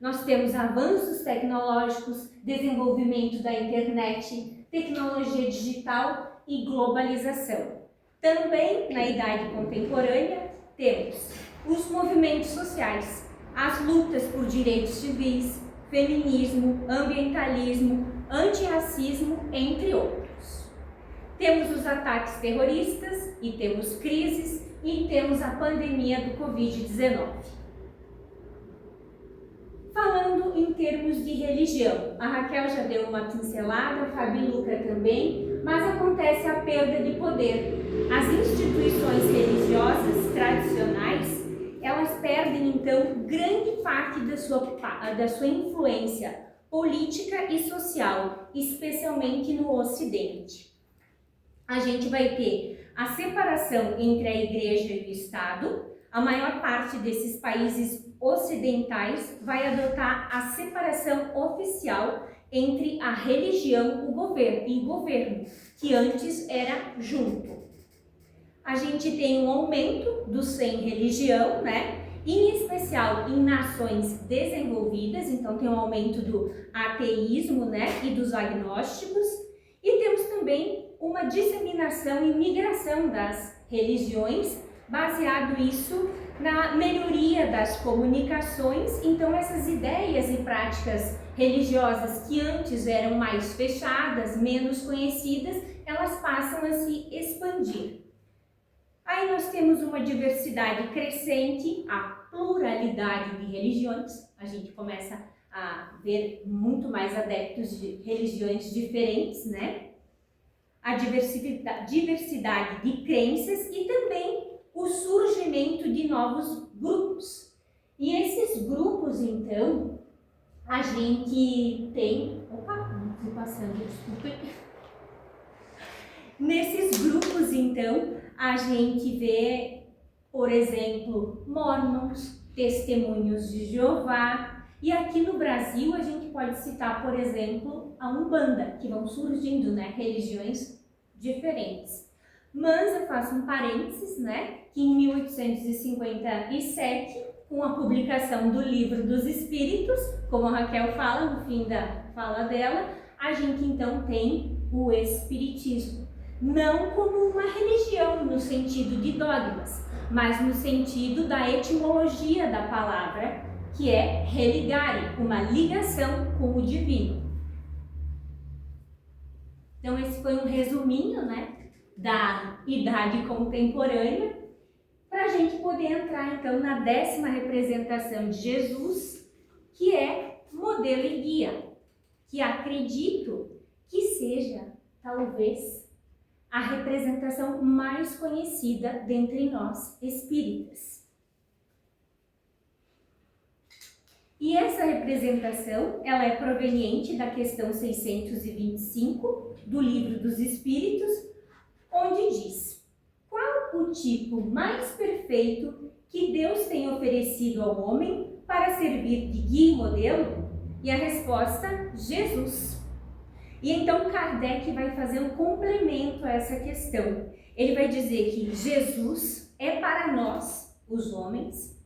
Nós temos avanços tecnológicos, desenvolvimento da internet, tecnologia digital e globalização. Também, na idade contemporânea, temos os movimentos sociais, as lutas por direitos civis, feminismo, ambientalismo, antirracismo, entre outros. Temos os ataques terroristas e temos crises e temos a pandemia do Covid-19. Falando em termos de religião, a Raquel já deu uma pincelada, a Fabi Luca também, mas acontece a perda de poder. As instituições religiosas tradicionais, elas perdem então grande parte da sua influência política e social, especialmente no Ocidente. A gente vai ter a separação entre a Igreja e o Estado. A maior parte desses países ocidentais vai adotar a separação oficial entre a religião e o governo, que antes era junto. A gente tem um aumento do sem religião, né? Em especial em nações desenvolvidas, então tem um aumento do ateísmo, né? E dos agnósticos. E temos também uma disseminação e migração das religiões, baseado isso na melhoria das comunicações. Então essas ideias e práticas religiosas que antes eram mais fechadas, menos conhecidas, elas passam a se expandir. Aí nós temos uma diversidade crescente, a pluralidade de religiões. A gente começa a ver muito mais adeptos de religiões diferentes, né? A diversidade de crenças e também o surgimento de novos grupos. E esses grupos, então, a gente tem... Opa, não fui passando, desculpe. Nesses grupos, então, a gente vê, por exemplo, Mormons, Testemunhos de Jeová. E aqui no Brasil, a gente pode citar, por exemplo, a Umbanda, que vão surgindo, né, religiões diferentes. Mas eu faço um parênteses, né, que em 1857 com a publicação do Livro dos Espíritos, como a Raquel fala no fim da fala dela, a gente então tem o Espiritismo. Não como uma religião no sentido de dogmas, mas no sentido da etimologia da palavra, que é religare, uma ligação com o divino. Então esse foi um resuminho, né, da idade contemporânea, para a gente poder entrar então na 10ª representação de Jesus, que é modelo e guia, que acredito que seja, talvez, a representação mais conhecida dentre nós espíritas. E essa representação, ela é proveniente da questão 625 do Livro dos Espíritos, onde diz: qual o tipo mais perfeito que Deus tem oferecido ao homem para servir de guia e modelo? E a resposta: Jesus. E então Kardec vai fazer um complemento a essa questão. Ele vai dizer que Jesus é para nós, os homens,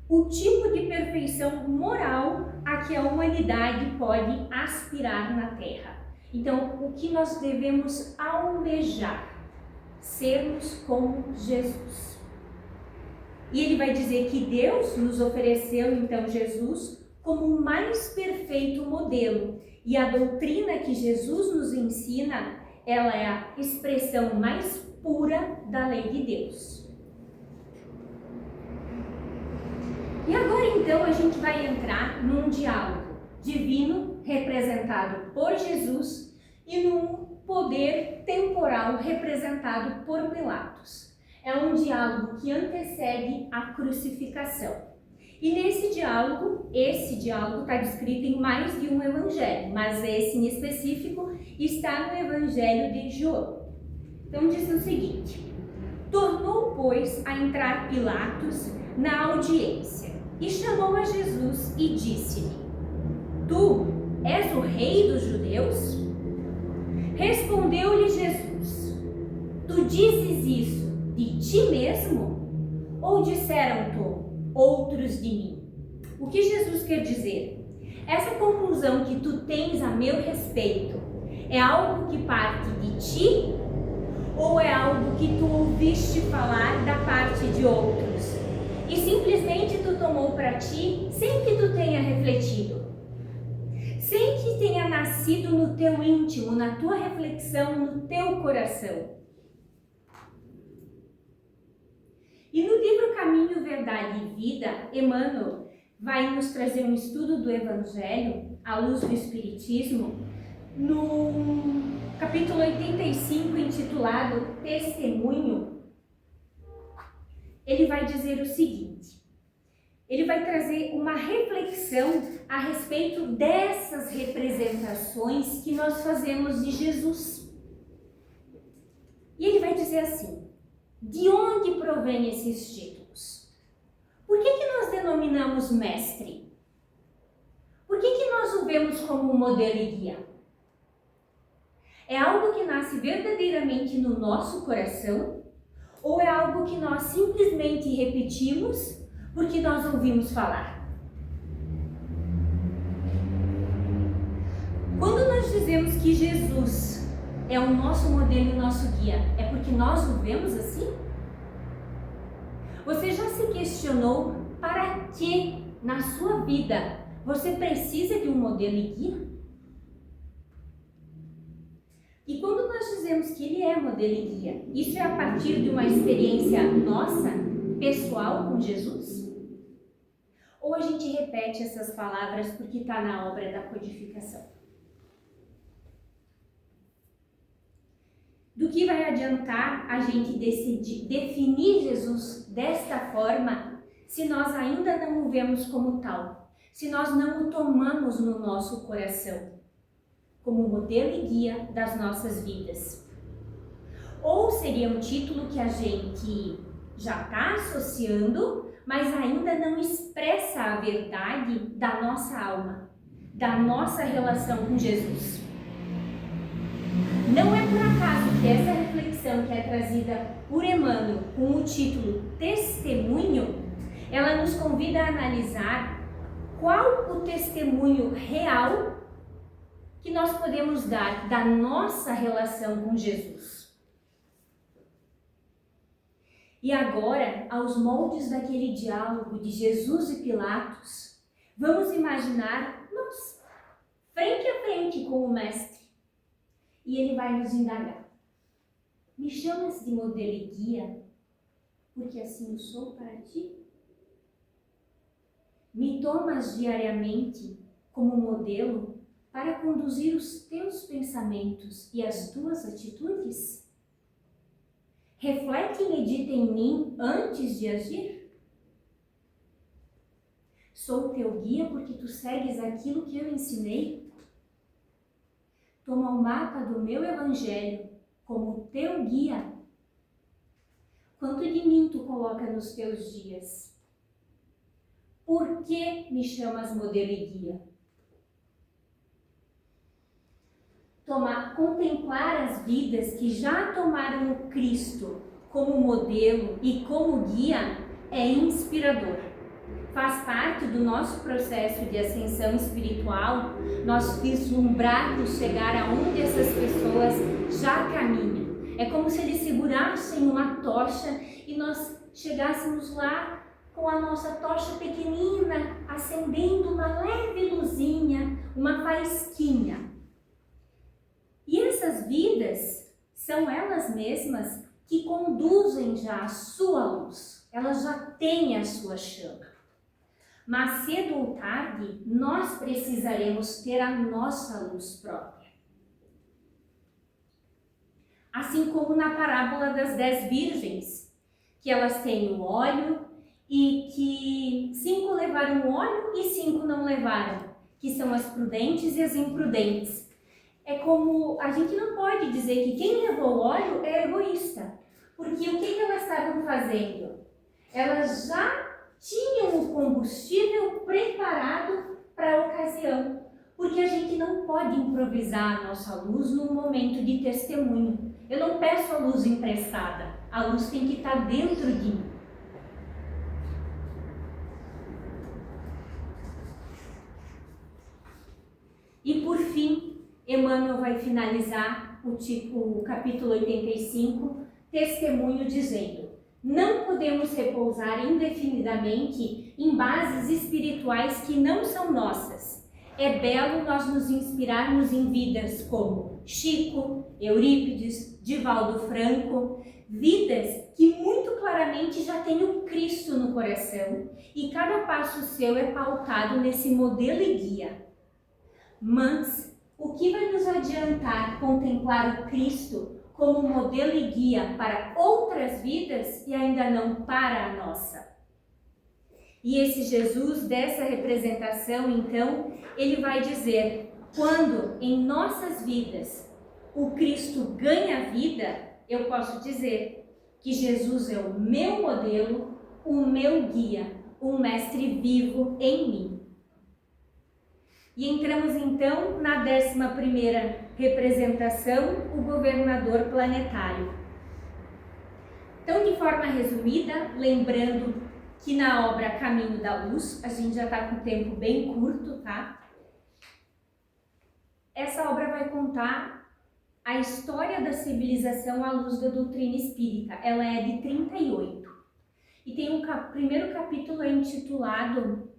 o tipo de perfeição moral a que a humanidade pode aspirar na Terra. Então, o que nós devemos almejar? Sermos como Jesus. E ele vai dizer que Deus nos ofereceu então Jesus como o mais perfeito modelo. E a doutrina que Jesus nos ensina, ela é a expressão mais pura da lei de Deus. E agora então a gente vai entrar num diálogo divino representado por Jesus e num poder temporal representado por Pilatos. É um diálogo que antecede a crucificação. E nesse diálogo, esse diálogo está descrito em mais de um evangelho, mas esse em específico está no Evangelho de João. Então diz o seguinte: tornou, pois, a entrar Pilatos na audiência e chamou a Jesus e disse-lhe: tu és o rei dos judeus? Respondeu-lhe Jesus: tu dizes isso de ti mesmo? Ou disseram-te outros de mim? O que Jesus quer dizer? Essa conclusão que tu tens a meu respeito é algo que parte de ti ou é algo que tu ouviste falar da parte de outros e simplesmente tu tomou para ti sem que tu tenha refletido, sem que tenha nascido no teu íntimo, na tua reflexão, no teu coração? E no livro Caminho, Verdade e Vida, Emmanuel vai nos trazer um estudo do Evangelho à luz do Espiritismo, no capítulo 85, intitulado Testemunho. Ele vai dizer o seguinte: ele vai trazer uma reflexão a respeito dessas representações que nós fazemos de Jesus. E ele vai dizer assim: de onde provém esses títulos? Por que nós denominamos mestre? Por que nós o vemos como um modelo e guia? É algo que nasce verdadeiramente no nosso coração? Ou é algo que nós simplesmente repetimos porque nós ouvimos falar? Quando nós dizemos que Jesus é o nosso modelo e o nosso guia, é porque nós o vemos assim? Você já se questionou para que na sua vida você precisa de um modelo e guia? E quando nós dizemos que ele é modelo e guia, isso é a partir de uma experiência nossa, pessoal com Jesus? Ou a gente repete essas palavras porque está na obra da codificação? Do que vai adiantar a gente definir Jesus desta forma se nós ainda não o vemos como tal, se nós não o tomamos no nosso coração como modelo e guia das nossas vidas? Ou seria um título que a gente já está associando, mas ainda não expressa a verdade da nossa alma, da nossa relação com Jesus. Não é por acaso que essa reflexão que é trazida por Emmanuel com o título Testemunho, ela nos convida a analisar qual o testemunho real que nós podemos dar da nossa relação com Jesus. E agora, aos moldes daquele diálogo de Jesus e Pilatos, vamos imaginar nós, frente a frente com o Mestre. E ele vai nos indagar. Me chamas de modelo e guia, porque assim eu sou para ti? Me tomas diariamente como modelo para conduzir os teus pensamentos e as tuas atitudes? Reflete e medita em mim antes de agir? Sou teu guia porque tu segues aquilo que eu ensinei? Toma o mapa do meu evangelho como teu guia. Quanto de mim tu coloca nos teus dias? Por que me chamas modelo e guia? Contemplar as vidas que já tomaram o Cristo como modelo e como guia é inspirador. Faz parte do nosso processo de ascensão espiritual, nós vislumbrarmos chegar aonde essas pessoas já caminham. É como se eles segurassem uma tocha e nós chegássemos lá com a nossa tocha pequenina, acendendo uma leve luzinha, uma faísquinha. E essas vidas são elas mesmas que conduzem já a sua luz. Elas já têm a sua chama. Mas cedo ou tarde, nós precisaremos ter a nossa luz própria. Assim como na parábola das 10 virgens, que elas têm o óleo e que 5 levaram o óleo e 5 não levaram, que são as prudentes e as imprudentes. É como a gente não pode dizer que quem levou o óleo é egoísta, porque o que elas estavam fazendo? Elas já tinham o combustível preparado para a ocasião, porque a gente não pode improvisar a nossa luz num momento de testemunho. Eu não peço a luz emprestada, a luz tem que estar dentro de mim. E por fim, Emmanuel vai finalizar o capítulo 85, testemunho, dizendo: não podemos repousar indefinidamente em bases espirituais que não são nossas. É belo nós nos inspirarmos em vidas como Chico, Eurípides, Divaldo Franco, vidas que muito claramente já têm o Cristo no coração e cada passo seu é pautado nesse modelo e guia. Mas o que vai nos adiantar contemplar o Cristo como modelo e guia para outras vidas e ainda não para a nossa? E esse Jesus dessa representação, então, ele vai dizer: quando em nossas vidas o Cristo ganha vida, eu posso dizer que Jesus é o meu modelo, o meu guia, um mestre vivo em mim. E entramos então na 11ª representação, o governador planetário. Então, de forma resumida, lembrando que na obra Caminho da Luz, a gente já está com o tempo bem curto, tá? Essa obra vai contar a história da civilização à luz da doutrina espírita. Ela é de 38. E tem primeiro capítulo intitulado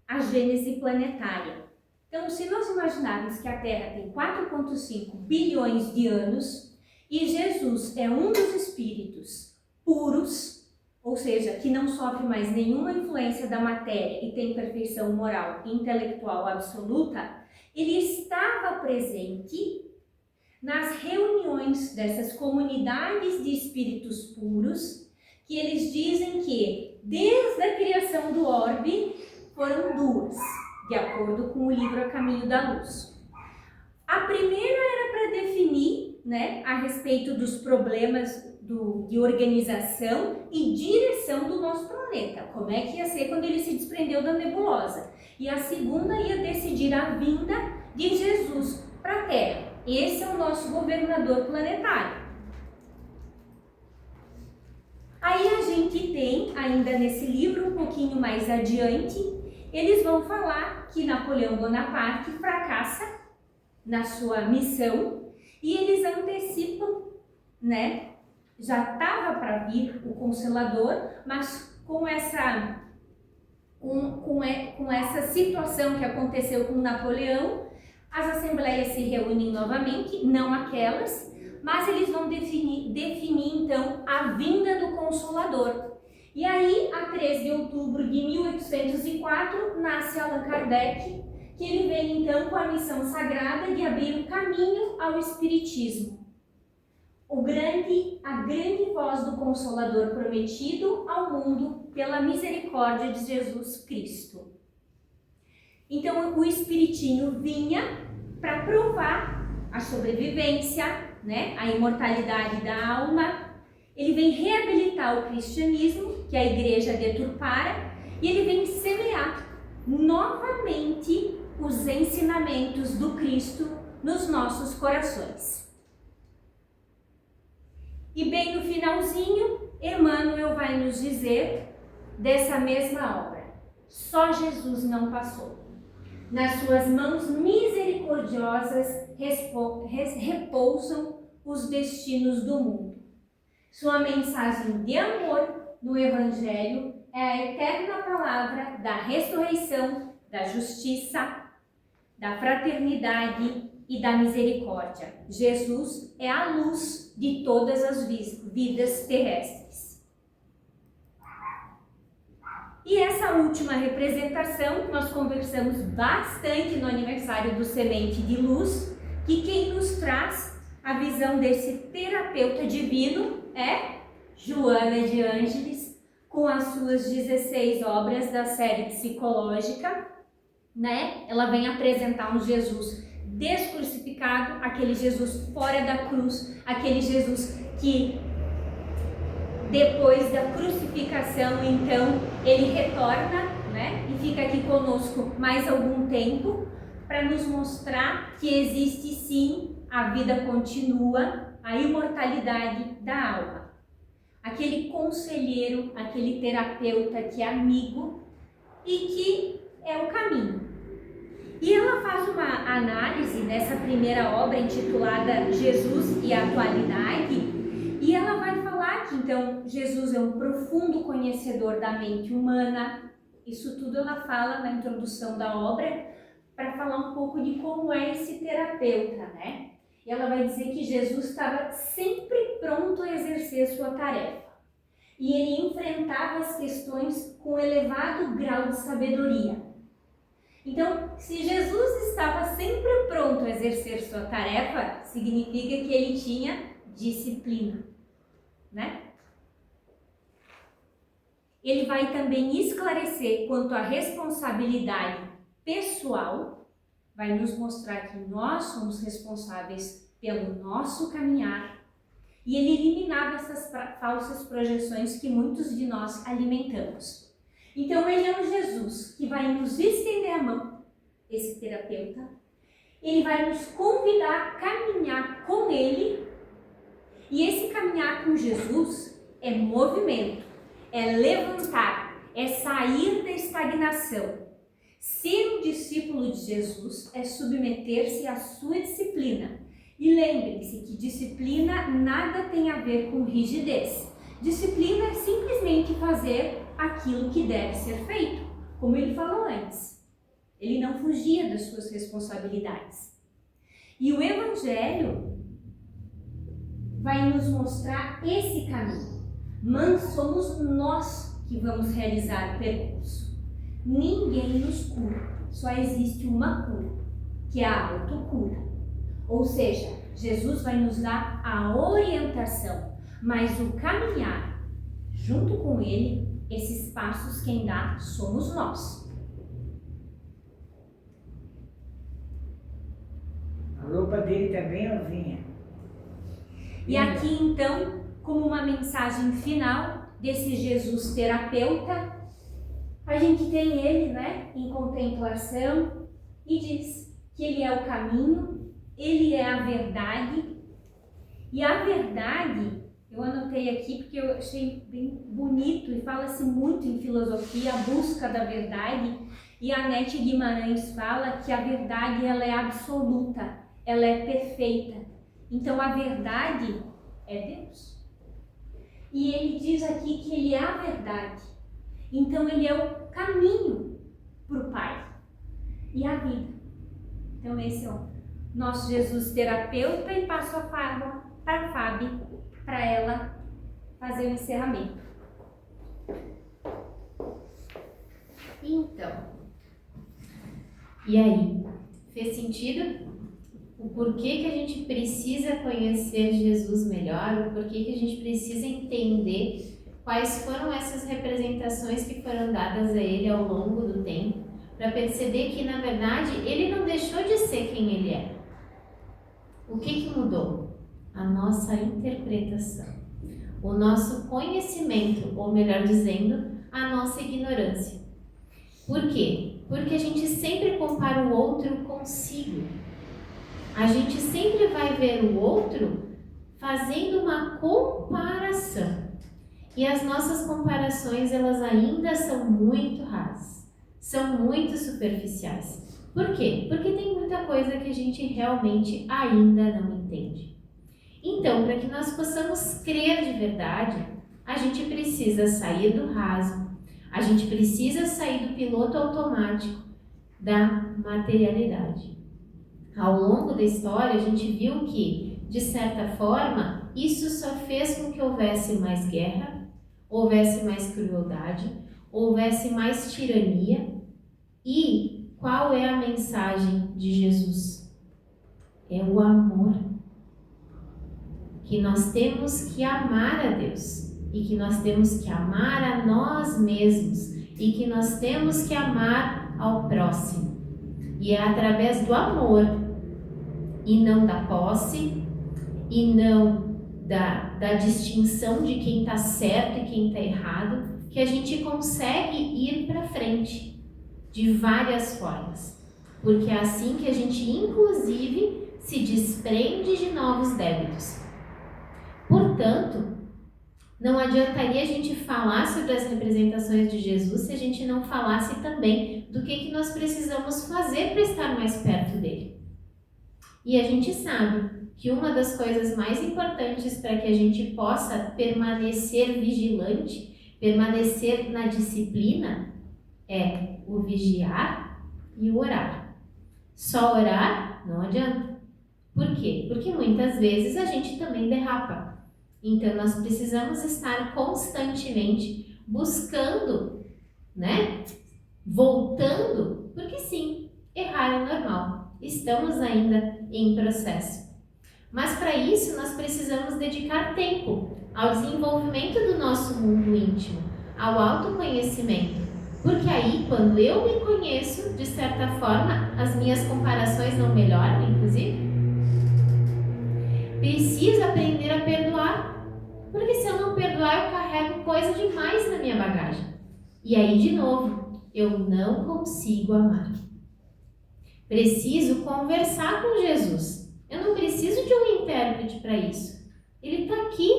A Gênese Planetária. Então, se nós imaginarmos que a Terra tem 4,5 bilhões de anos e Jesus é um dos espíritos puros, ou seja, que não sofre mais nenhuma influência da matéria e tem perfeição moral e intelectual absoluta, ele estava presente nas reuniões dessas comunidades de espíritos puros, que eles dizem que desde a criação do orbe foram 2, de acordo com o livro A Caminho da Luz. A primeira era para definir, a respeito dos problemas de organização e direção do nosso planeta. Como é que ia ser quando ele se desprendeu da nebulosa. E a segunda ia decidir a vinda de Jesus para a Terra. Esse é o nosso governador planetário. Aí a gente tem, ainda nesse livro, um pouquinho mais adiante, eles vão falar que Napoleão Bonaparte fracassa na sua missão e eles antecipam, né? Já estava para vir o Consolador, mas com essa situação que aconteceu com Napoleão, as assembleias se reúnem novamente, não aquelas, mas eles vão definir então a vinda do Consolador. E aí, a 3 de outubro de 1804, nasce Allan Kardec, que ele vem então com a missão sagrada de abrir o caminho ao Espiritismo. A grande voz do Consolador prometido ao mundo pela misericórdia de Jesus Cristo. Então, o Espiritinho vinha para provar a sobrevivência, né, a imortalidade da alma. Ele vem reabilitar o cristianismo, que a igreja deturpara, e ele vem semear novamente os ensinamentos do Cristo nos nossos corações. E bem no finalzinho, Emmanuel vai nos dizer dessa mesma obra: só Jesus não passou. Nas suas mãos misericordiosas repousam os destinos do mundo. Sua mensagem de amor no Evangelho é a eterna palavra da ressurreição, da justiça, da fraternidade e da misericórdia. Jesus é a luz de todas as vidas terrestres. E essa última representação, nós conversamos bastante no aniversário do Semente de Luz, que quem nos traz a visão desse terapeuta divino é Joana de Ângeles, com as suas 16 obras da série psicológica, né? Ela vem apresentar um Jesus descrucificado, aquele Jesus fora da cruz, aquele Jesus que depois da crucificação, então, ele retorna, né? E fica aqui conosco mais algum tempo para nos mostrar que existe sim, a vida continua, a imortalidade da alma. Aquele conselheiro, aquele terapeuta que é amigo e que é o caminho. E ela faz uma análise nessa primeira obra intitulada Jesus e a Atualidade, e ela vai falar que então Jesus é um profundo conhecedor da mente humana. Isso tudo ela fala na introdução da obra, para falar um pouco de como é esse terapeuta, né? E ela vai dizer que Jesus estava sempre pronto a exercer sua tarefa. E ele enfrentava as questões com elevado grau de sabedoria. Então, se Jesus estava sempre pronto a exercer sua tarefa, significa que ele tinha disciplina, né? Ele vai também esclarecer quanto à responsabilidade pessoal, vai nos mostrar que nós somos responsáveis pelo nosso caminhar, e ele eliminava essas falsas projeções que muitos de nós alimentamos. Então ele é um Jesus que vai nos estender a mão, esse terapeuta, ele vai nos convidar a caminhar com ele, e esse caminhar com Jesus é movimento, é levantar, é sair da estagnação. Ser um discípulo de Jesus é submeter-se à sua disciplina. E lembrem-se que disciplina nada tem a ver com rigidez. Disciplina é simplesmente fazer aquilo que deve ser feito, como ele falou antes. Ele não fugia das suas responsabilidades. E o Evangelho vai nos mostrar esse caminho. Mas somos nós que vamos realizar o percurso. Ninguém nos cura, só existe uma cura, que é a autocura. Ou seja, Jesus vai nos dar a orientação, mas o caminhar junto com ele, esses passos quem dá somos nós. A roupa dele tá bem novinha. E aqui então, como uma mensagem final desse Jesus terapeuta, a gente tem ele, né, em contemplação, e diz que ele é o caminho, ele é a verdade, e a verdade Eu anotei aqui porque eu achei bem bonito e fala-se muito em filosofia, a busca da verdade. E a Nete Guimarães fala que a verdade ela é absoluta, ela é perfeita. Então a verdade é Deus. E ele diz aqui que ele é a verdade. Então ele é o caminho para o Pai e a vida. Então esse é o nosso Jesus terapeuta e passo a fala para a Fábio, para ela fazer o encerramento. Então, e aí? Fez sentido? O porquê que a gente precisa conhecer Jesus melhor, o porquê que a gente precisa entender quais foram essas representações que foram dadas a ele ao longo do tempo, para perceber que, na verdade, ele não deixou de ser quem ele é. O que mudou? A nossa interpretação, o nosso conhecimento, ou melhor dizendo, a nossa ignorância. Por quê? Porque a gente sempre compara o outro consigo. A gente sempre vai ver o outro fazendo uma comparação. E as nossas comparações, elas ainda são muito rasas, são muito superficiais. Por quê? Porque tem muita coisa que a gente realmente ainda não entende. Então, para que nós possamos crer de verdade, a gente precisa sair do raso, a gente precisa sair do piloto automático da materialidade. Ao longo da história, a gente viu que, de certa forma, isso só fez com que houvesse mais guerra, houvesse mais crueldade, houvesse mais tirania. E qual é a mensagem de Jesus? É o amor. Que nós temos que amar a Deus e que nós temos que amar a nós mesmos e que nós temos que amar ao próximo. E é através do amor e não da posse e não da distinção de quem está certo e quem está errado que a gente consegue ir para frente de várias formas. Porque é assim que a gente, inclusive, se desprende de novos débitos. Portanto, não adiantaria a gente falar sobre as representações de Jesus se a gente não falasse também do que nós precisamos fazer para estar mais perto dele. E a gente sabe que uma das coisas mais importantes para que a gente possa permanecer vigilante, permanecer na disciplina, é o vigiar e o orar. Só orar não adianta. Por quê? Porque muitas vezes a gente também derrapa. Então, nós precisamos estar constantemente buscando, voltando, porque sim, errar é normal. Estamos ainda em processo. Mas para isso, nós precisamos dedicar tempo ao desenvolvimento do nosso mundo íntimo, ao autoconhecimento. Porque aí, quando eu me conheço, de certa forma, as minhas comparações não melhoram, inclusive. Preciso aprender a perdoar, porque se eu não perdoar, eu carrego coisa demais na minha bagagem. E aí, de novo, eu não consigo amar. Preciso conversar com Jesus. Eu não preciso de um intérprete para isso. Ele está aqui,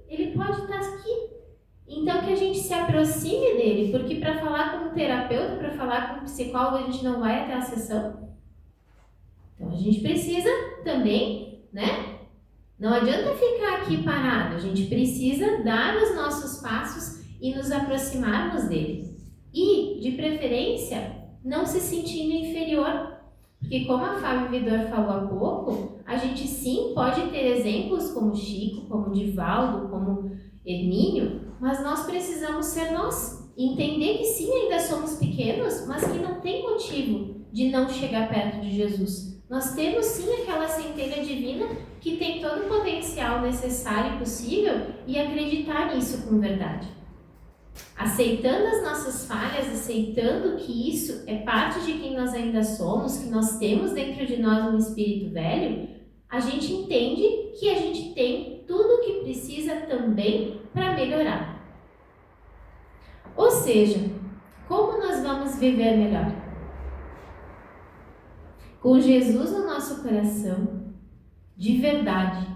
ele pode estar aqui. Então, que a gente se aproxime dele, porque para falar com um terapeuta, para falar com um psicólogo, a gente não vai até a sessão. Então, a gente precisa também, Não adianta ficar aqui parado, a gente precisa dar os nossos passos e nos aproximarmos dele. E, de preferência, não se sentindo inferior. Porque como a Fábio Vidor falou há pouco, a gente sim pode ter exemplos como Chico, como Divaldo, como Hermínio, mas nós precisamos ser nós. Entender que sim, ainda somos pequenos, mas que não tem motivo de não chegar perto de Jesus. Nós temos sim aquela centelha divina que tem todo o potencial necessário e possível e acreditar nisso com verdade. Aceitando as nossas falhas, aceitando que isso é parte de quem nós ainda somos, que nós temos dentro de nós um espírito velho, a gente entende que a gente tem tudo o que precisa também para melhorar. Ou seja, como nós vamos viver melhor? Com Jesus no nosso coração, de verdade,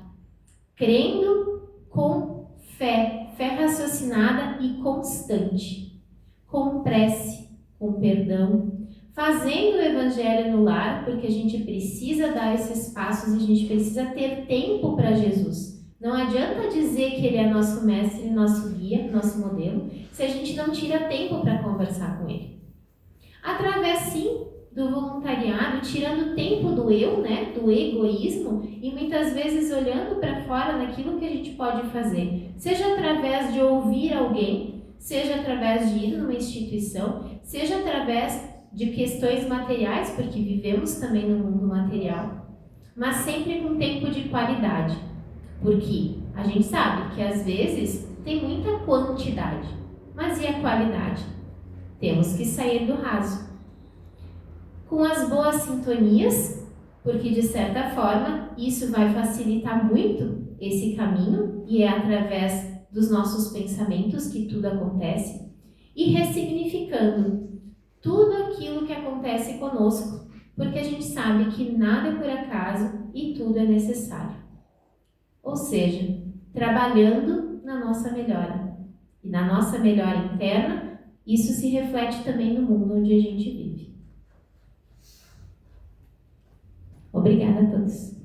crendo com fé raciocinada e constante, com prece, com perdão, fazendo o evangelho no lar, porque a gente precisa dar esses passos, a gente precisa ter tempo para Jesus. Não adianta dizer que Ele é nosso mestre, nosso guia, nosso modelo, se a gente não tira tempo para conversar com Ele. Através, sim, do voluntariado, tirando tempo do eu, né, do egoísmo, e muitas vezes olhando para fora naquilo que a gente pode fazer, seja através de ouvir alguém, seja através de ir numa instituição, seja através de questões materiais, porque vivemos também no mundo material, mas sempre com tempo de qualidade, porque a gente sabe que às vezes tem muita quantidade, mas e a qualidade? Temos que sair do raso. Com as boas sintonias, porque de certa forma isso vai facilitar muito esse caminho e é através dos nossos pensamentos que tudo acontece, e ressignificando tudo aquilo que acontece conosco, porque a gente sabe que nada é por acaso e tudo é necessário. Ou seja, trabalhando na nossa melhora. E na nossa melhora interna, isso se reflete também no mundo onde a gente vive. Obrigada a todos.